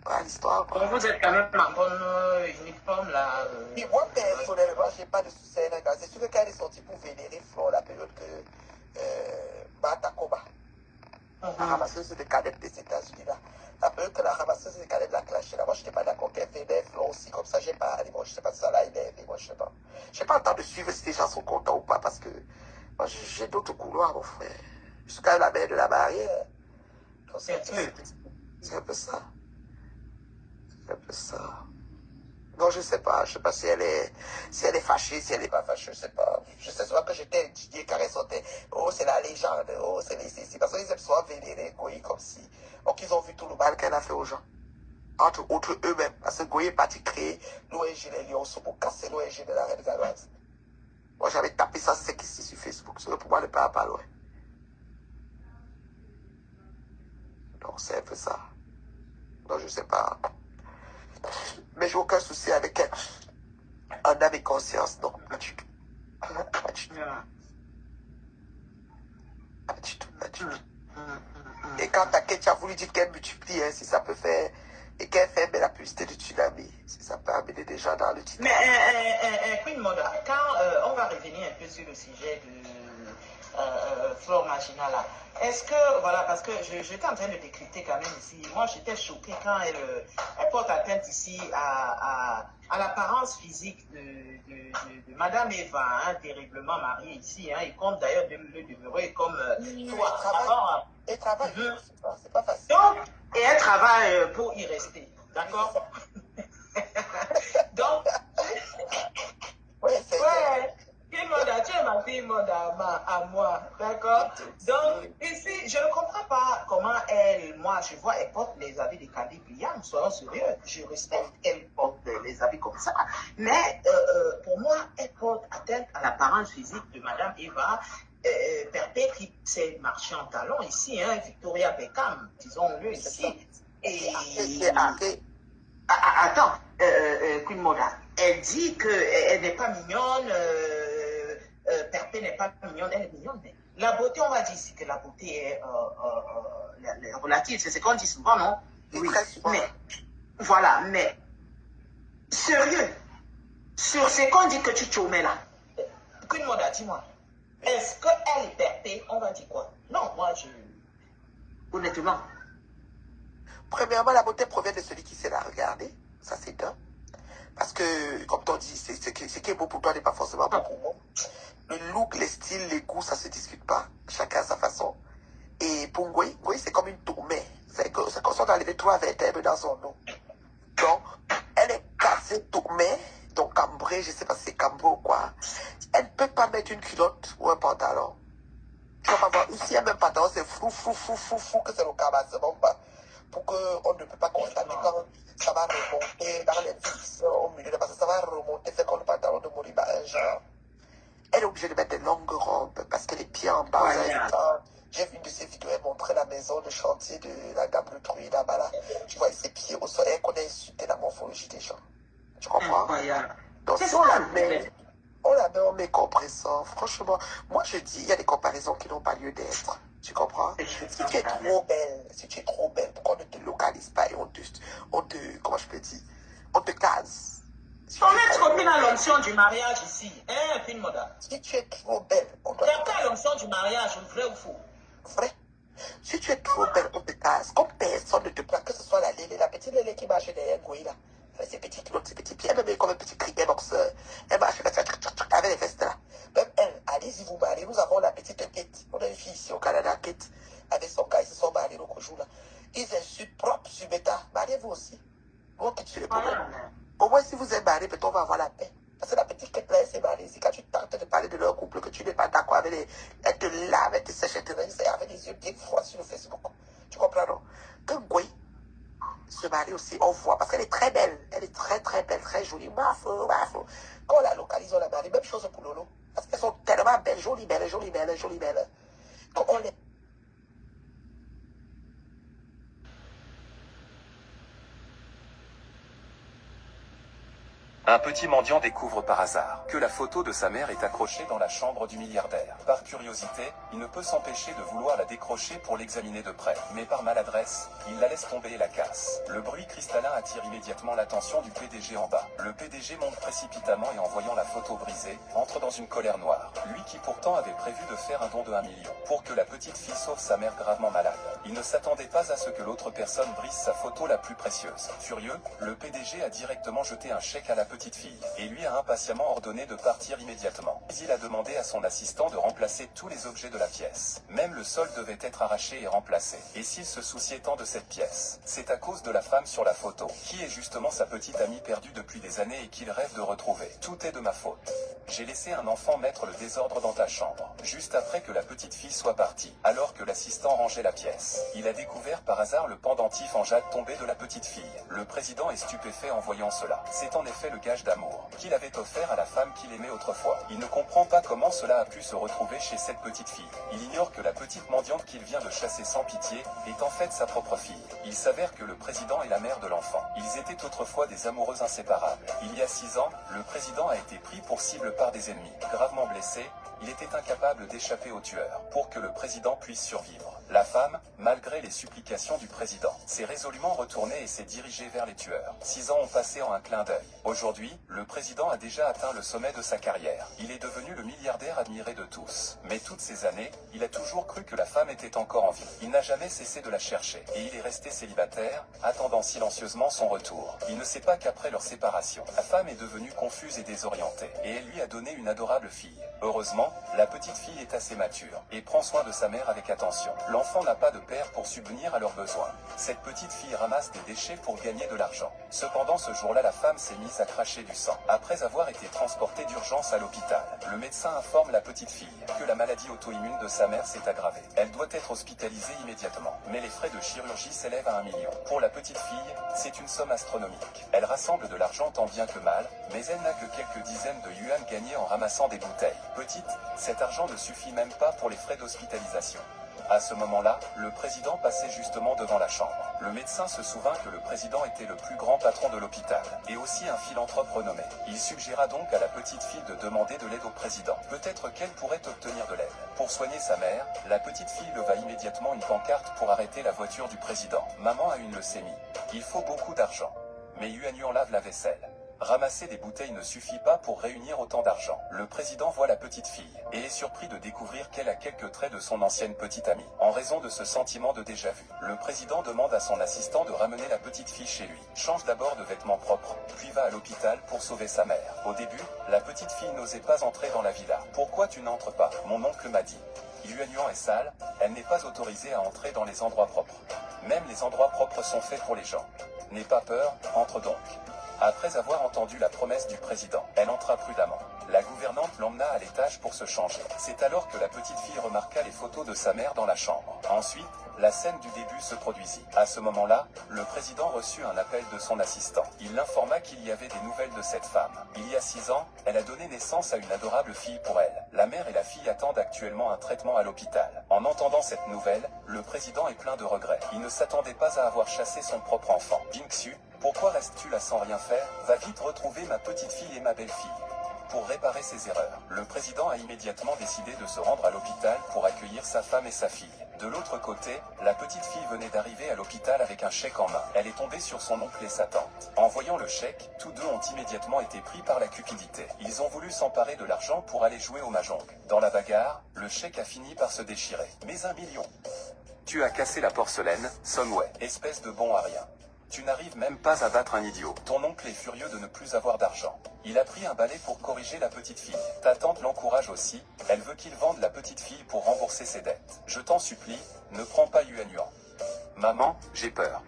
voilà l'histoire. Donc vous êtes quand même en bonne uniforme là. Et moi, personnellement, je n'ai pas de soucis avec Red Galas. C'est sûr que quand elle est sortie pour vénérer Flore, la période que Batakoba, la ramasseuse de cadettes des États-Unis là, la période que la ramasseuse de cadettes de la clashée là, moi je n'étais pas d'accord qu'elle vénère Flore aussi comme ça, j'ai pas allé, moi je sais pas si ça l'a aidé, moi je sais pas. J'ai pas le temps de suivre si les gens sont contents ou pas parce que moi j'ai d'autres couloirs, mon frère. Je suis quand même la mère de la mariée. C'est un peu ça. C'est un peu ça. Non, je sais pas si elle est fâchée, si elle n'est pas fâchée, je sais pas. Je sais souvent que j'étais étudié car elle sortait. Oh, c'est la légende, oh, c'est les ici. Parce qu'ils aiment souvent vénérer Goyi comme si. Donc, ils ont vu tout le mal qu'elle a fait aux gens. Entre autres eux-mêmes. Parce que Goyi est parti créer l'ONG des Lions pour casser l'ONG de la Reine Galloise. Moi, j'avais tapé ça sec ici sur Facebook. Parce que pour moi, le père pas loin. Donc, c'est un peu ça. Donc, je sais pas. Mais j'ai aucun souci avec elle. En âme et conscience, non, pas du tout. Pas du tout. Pas du tout, pas du tout. Et quand Takechi a voulu dire qu'elle multiplie, hein, si ça peut faire, et qu'elle fait la publicité du tsunami, si ça peut amener des gens dans le titre. Mais, Queen Moda, quand on va revenir un peu sur le sujet de Flore Magina là, est-ce que, voilà, parce que j'étais en train de décrypter quand même ici, moi j'étais choquée quand elle porte atteinte ici à l'apparence physique de Madame Eva, hein, terriblement mariée ici, hein, et compte d'ailleurs de le demeurer comme toi. Elle travaille, c'est pas facile. Donc, et elle travaille pour y rester, d'accord? Donc, ouais, c'est tu es ma fille mode à moi, d'accord? Donc, ici, je ne comprends pas comment moi, je vois, elle porte les habits de Kadi Briam, soyons sérieux, je respecte qu'elle porte les habits comme ça, mais pour moi, elle porte atteinte à l'apparence physique de Madame Eva, perpètre ses marchés en talons ici, hein, Victoria Beckham, disons-le ici. Et attends, Queen Moda, elle dit qu'elle n'est pas mignonne, Perpé n'est pas mignonne, elle est mignonne, mais la beauté, on va dire ici que la beauté est relative, c'est ce qu'on dit souvent, non? Oui, mais voilà, mais sérieux, sur ce qu'on dit que tu chômais là, Queen Moda, dis-moi. Est-ce qu'elle est perpée? On va dire quoi? Non, moi, honnêtement. Premièrement, la beauté provient de celui qui sait la regarder. Ça, c'est d'un. Parce que, comme t'en dis, ce qui est beau pour toi n'est pas forcément beau pour moi. Le look, les styles, les goûts, ça se discute pas. Chacun à sa façon. Et pour Ngoï, c'est comme une tourmée. C'est comme si on enlevait trois vertèbres dans son dos. Donc, elle est cassée, tourmée. Donc, cambrée, je sais pas si c'est cambré ou quoi. Elle ne peut pas mettre une culotte ou un pantalon. Tu vas pas voir. Ici, un même pantalon, c'est fou que c'est le cabassement. Pour qu'on ne peut pas constater quand ça va remonter dans les vis au milieu de parce que ça va remonter, c'est comme le pantalon de Moriba, un genre. Elle est obligée de mettre des longues robes parce que les pieds en bas, j'ai vu une de ces vidéos, elle montrait la maison, le chantier de la gamme de Truy là-bas là. Tu vois ses pieds au sol, elle connaît insulter la morphologie des gens. Tu comprends? Incroyable. Donc si on la met en mécompressant, franchement, moi je dis, il y a des comparaisons qui n'ont pas lieu d'être. Tu comprends? Si tu es trop belle, pourquoi on ne te localise pas et on te comment je peux dire, on te case. Ton ex-copine a l'onction du mariage ici. Hein, Queen Moda? Si tu es trop belle, on doit te caser. L'onction du mariage, vrai ou faux? Vrai. Si tu es trop belle, on te case. Comme personne ne te prend, que ce soit la Lélé, la petite Lélé qui marche derrière Goï là. Avec ses petits kilos, ses petits pieds, elle me met comme un petit cricket boxeur. Elle marche avec les vestes là. Même elle, allez-y vous mariez. Nous avons la petite Kate. On a une fille ici au Canada, Kate, avec son gars, ils se sont mariés au Kojou là. Ils insultent propre sur bêta. Mariez-vous aussi. Vous êtes sur le problème. Au moins, si vous êtes mariés, peut-être on va avoir la paix. Parce que la petite Kate là, elle s'est mariée ici. Quand tu tentes de parler de leur couple, que tu n'es pas d'accord avec les. Elle te lave, elle te sèche, elle te rince, avec des yeux bien froids sur le Facebook. Tu comprends, non? Que Ngoï se marie aussi, on voit, parce qu'elle est très belle. Elle est très très belle, très jolie. Mafo. Quand on la localise, on la marie. Même chose pour Lolo. Parce qu'elles sont tellement belles, jolies, belles. Quand on les. Un petit mendiant découvre par hasard que la photo de sa mère est accrochée dans la chambre du milliardaire. Par curiosité, il ne peut s'empêcher de vouloir la décrocher pour l'examiner de près. Mais par maladresse, il la laisse tomber et la casse. Le bruit cristallin attire immédiatement l'attention du PDG en bas. Le PDG monte précipitamment et en voyant la photo brisée, entre dans une colère noire. Lui qui pourtant avait prévu de faire un don de 1 million pour que la petite fille sauve sa mère gravement malade. Il ne s'attendait pas à ce que l'autre personne brise sa photo la plus précieuse. Furieux, le PDG a directement jeté un chèque à la petite fille, et lui a impatiemment ordonné de partir immédiatement. Puis il a demandé à son assistant de remplacer tous les objets de la pièce. Même le sol devait être arraché et remplacé. Et s'il se souciait tant de cette pièce, c'est à cause de la femme sur la photo, qui est justement sa petite amie perdue depuis des années et qu'il rêve de retrouver. Tout est de ma faute. J'ai laissé un enfant mettre le désordre dans ta chambre, juste après que la petite fille soit partie, alors que l'assistant rangeait la pièce. Il a découvert par hasard le pendentif en jade tombé de la petite fille. Le président est stupéfait en voyant cela. C'est en effet le gage d'amour qu'il avait offert à la femme qu'il aimait autrefois. Il ne comprend pas comment cela a pu se retrouver chez cette petite fille. Il ignore que la petite mendiante qu'il vient de chasser sans pitié est en fait sa propre fille. Il s'avère que le président est la mère de l'enfant. Ils étaient autrefois des amoureux inséparables. Il y a 6 ans, le président a été pris pour cible par des ennemis. Gravement blessé, il était incapable d'échapper au tueur pour que le président puisse survivre. La femme, malgré les supplications du président, s'est résolument retournée et s'est dirigée vers les tueurs. 6 ans ont passé en un clin d'œil. Aujourd'hui, le président a déjà atteint le sommet de sa carrière. Il est devenu le milliardaire admiré de tous. Mais toutes ces années, il a toujours cru que la femme était encore en vie. Il n'a jamais cessé de la chercher. Et il est resté célibataire, attendant silencieusement son retour. Il ne sait pas qu'après leur séparation, la femme est devenue confuse et désorientée. Et elle lui a donné une adorable fille. Heureusement, la petite fille est assez mature et prend soin de sa mère avec attention. L'enfant n'a pas de père pour subvenir à leurs besoins. Cette petite fille ramasse des déchets pour gagner de l'argent. Cependant, ce jour-là, la femme s'est mise à cracher du sang. Après avoir été transportée d'urgence à l'hôpital, le médecin informe la petite fille que la maladie auto-immune de sa mère s'est aggravée. Elle doit être hospitalisée immédiatement. Mais les frais de chirurgie s'élèvent à 1 million. Pour la petite fille, c'est une somme astronomique. Elle rassemble de l'argent tant bien que mal, mais elle n'a que quelques dizaines de yuan gagnés en ramassant des bouteilles. Petite, cet argent ne suffit même pas pour les frais d'hospitalisation. À ce moment-là, le président passait justement devant la chambre. Le médecin se souvint que le président était le plus grand patron de l'hôpital, et aussi un philanthrope renommé. Il suggéra donc à la petite fille de demander de l'aide au président. Peut-être qu'elle pourrait obtenir de l'aide. Pour soigner sa mère, la petite fille leva immédiatement une pancarte pour arrêter la voiture du président. Maman a une leucémie. Il faut beaucoup d'argent. Mais Yuan Yuan lave la vaisselle. Ramasser des bouteilles ne suffit pas pour réunir autant d'argent. Le président voit la petite fille et est surpris de découvrir qu'elle a quelques traits de son ancienne petite amie. En raison de ce sentiment de déjà-vu, le président demande à son assistant de ramener la petite fille chez lui. Change d'abord de vêtements propres, puis va à l'hôpital pour sauver sa mère. Au début, la petite fille n'osait pas entrer dans la villa. « Pourquoi tu n'entres pas ? Mon oncle m'a dit. Yuan Yuan est sale, elle n'est pas autorisée à entrer dans les endroits propres. Même les endroits propres sont faits pour les gens. N'aie pas peur, entre donc. » Après avoir entendu la promesse du président, elle entra prudemment. La gouvernante l'emmena à l'étage pour se changer. C'est alors que la petite fille remarqua les photos de sa mère dans la chambre. Ensuite, la scène du début se produisit. À ce moment-là, le président reçut un appel de son assistant. Il l'informa qu'il y avait des nouvelles de cette femme. Il y a 6 ans, elle a donné naissance à une adorable fille pour elle. La mère et la fille attendent actuellement un traitement à l'hôpital. En entendant cette nouvelle, le président est plein de regrets. Il ne s'attendait pas à avoir chassé son propre enfant. Jingxu, pourquoi restes-tu là sans rien faire? Va vite retrouver ma petite fille et ma belle-fille. Pour réparer ses erreurs, le président a immédiatement décidé de se rendre à l'hôpital pour accueillir sa femme et sa fille. De l'autre côté, la petite fille venait d'arriver à l'hôpital avec un chèque en main. Elle est tombée sur son oncle et sa tante. En voyant le chèque, tous deux ont immédiatement été pris par la cupidité. Ils ont voulu s'emparer de l'argent pour aller jouer au mahjong. Dans la bagarre, le chèque a fini par se déchirer. Mais 1 million. Tu as cassé la porcelaine, Somway. Espèce de bon à rien. Tu n'arrives même pas à battre un idiot. Ton oncle est furieux de ne plus avoir d'argent. Il a pris un balai pour corriger la petite fille. Ta tante l'encourage aussi, elle veut qu'il vende la petite fille pour rembourser ses dettes. Je t'en supplie, ne prends pas Yuan Yuan. Maman, j'ai peur.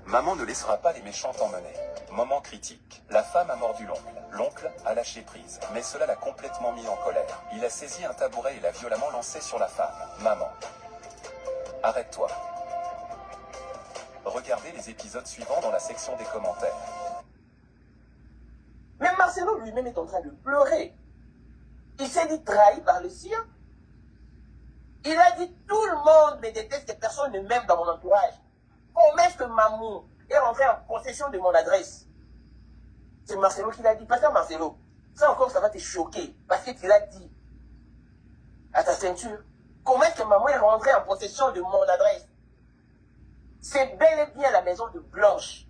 Maman ne laissera pas les méchants t'emmener. Moment critique. La femme a mordu l'oncle. L'oncle a lâché prise. Mais cela l'a complètement mis en colère. Il a saisi un tabouret et l'a violemment lancé sur la femme. Maman. Arrête-toi. Regardez les épisodes suivants dans la section des commentaires. Mais Marcelo lui-même est en train de pleurer. Il s'est dit trahi par le sien. Il a dit tout le monde me déteste et personne ne m'aime dans mon entourage. Comment est-ce que Mamou est rentré en possession de mon adresse? C'est Marcelo qui l'a dit. Pasteur Marcelo, ça encore ça va te choquer parce que tu l'as dit à ta ceinture. Comment est-ce que Mamou est rentré en possession de mon adresse? C'est bel et bien la maison de Blanche.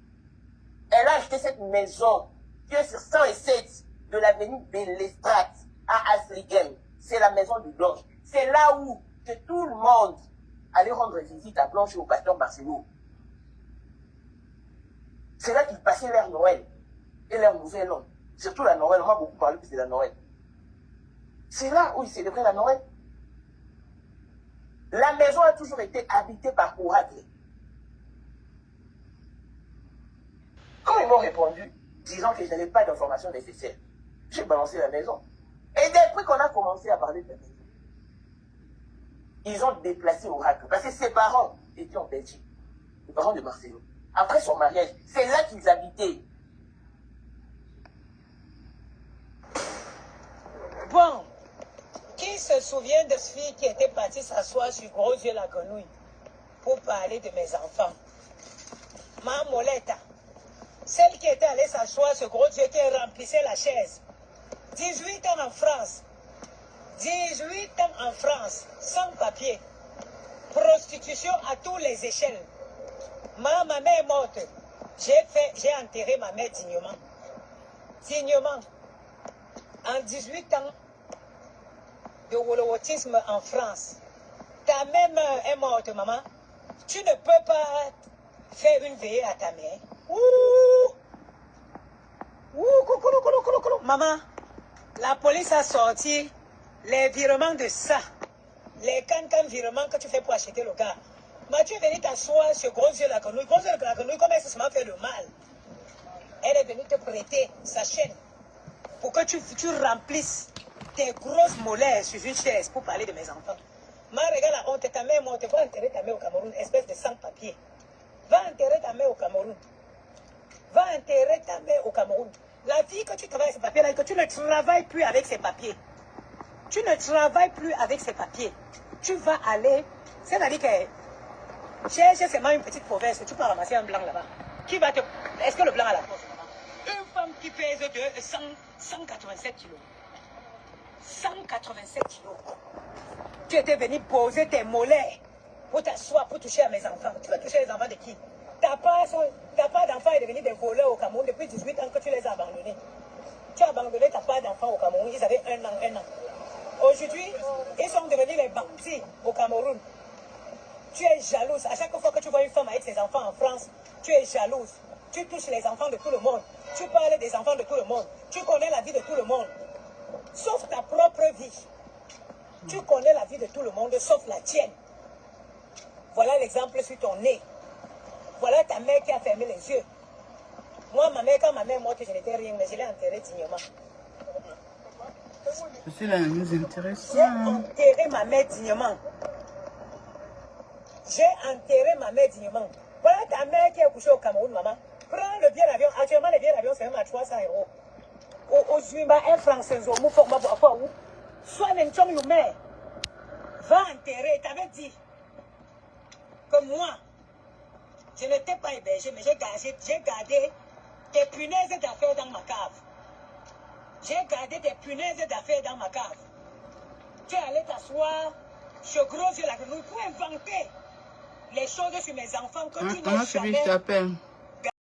Elle a acheté cette maison qui est sur 107 de l'avenue Bellestrat à Asligen. C'est la maison de Blanche. C'est là où que tout le monde allait rendre visite à Blanche et au pasteur Marcelo. C'est là qu'ils passaient leur Noël et leur Nouvel An. Surtout la Noël. On m'a beaucoup parlé plus de la Noël. C'est là où ils célébraient la Noël. La maison a toujours été habitée par Oracle. Quand ils m'ont répondu, disant que je n'avais pas d'informations nécessaires, j'ai balancé la maison. Et depuis qu'on a commencé à parler de la maison, ils ont déplacé Oracle. Parce que ses parents étaient en Belgique. Les parents de Marcelo. Après son mariage, c'est là qu'ils habitaient. Bon, qui se souvient de ce fille qui était partie s'asseoir sur Gros Yeux la Grenouille pour parler de mes enfants? Ma Moletta. Celle qui était allée s'asseoir, ce gros Dieu qui remplissait la chaise. 18 ans en France. 18 ans en France, sans papier. Prostitution à tous les échelles. Ma mère est morte. J'ai enterré ma mère dignement. Dignement. En 18 ans de wolowotisme en France. Ta même est morte, maman. Tu ne peux pas faire une veillée à ta mère. Maman, la police a sorti les virements de ça. Les can-can virements que tu fais pour acheter le gars. Mais tu es venu t'asseoir sur Gros Yeux la Grenouille. Gros Yeux la Grenouille, comment est-ce que ça m'a fait de mal? Elle est venue te prêter sa chaîne pour que tu remplisses tes grosses molaires sur une chaise pour parler de mes enfants. Ma regarde la honte, ta mère monte, va enterrer ta mère au Cameroun, espèce de sans-papier. Va enterrer ta mère au Cameroun. Va enterrer ta mère au Cameroun. La fille que tu travailles avec ces papiers-là, que tu ne travailles plus avec ces papiers. Tu ne travailles plus avec ces papiers. Tu vas aller... C'est-à-dire que... Cherche seulement une petite province, tu peux ramasser un blanc là-bas. Qui va te... Est-ce que le blanc a la force? Une femme qui pèse de 187 kilos. 187 kilos. Tu étais venu poser tes mollets pour t'asseoir, pour toucher à mes enfants. Tu vas toucher les enfants de qui? ta part d'enfant est devenu des voleurs au Cameroun depuis 18 ans que tu les as abandonnés. Tu as abandonné ta part d'enfant au Cameroun, ils avaient 1 an. Aujourd'hui, ils sont devenus les bandits au Cameroun. Tu es jalouse. À chaque fois que tu vois une femme avec ses enfants en France, tu es jalouse. Tu touches les enfants de tout le monde. Tu parles des enfants de tout le monde. Tu connais la vie de tout le monde. Sauf ta propre vie. Tu connais la vie de tout le monde, sauf la tienne. Voilà l'exemple sur ton nez. Voilà ta mère qui a fermé les yeux. Moi, ma mère, quand ma mère est morte, je n'étais rien, mais je l'ai enterrée dignement. Cela nous intéresse. J'ai enterré ma mère dignement. J'ai enterré ma mère dignement. Voilà ta mère qui est couchée au Cameroun, maman. Prends le billet d'avion. Actuellement, le billet d'avion, c'est même à 300 €. Au Zuimba, un franc, c'est Zomou, faut ma boire, où. Soit l'enchom, you mère. Va enterrer. T'avais dit que moi, je ne t'ai pas hébergé, mais j'ai gardé des punaises d'affaires dans ma cave. J'ai gardé des punaises d'affaires dans ma cave. Tu es allé t'asseoir sur gros yeux la grenouille pour inventer les choses sur mes enfants que tu n'as jamais. Je t'appelle.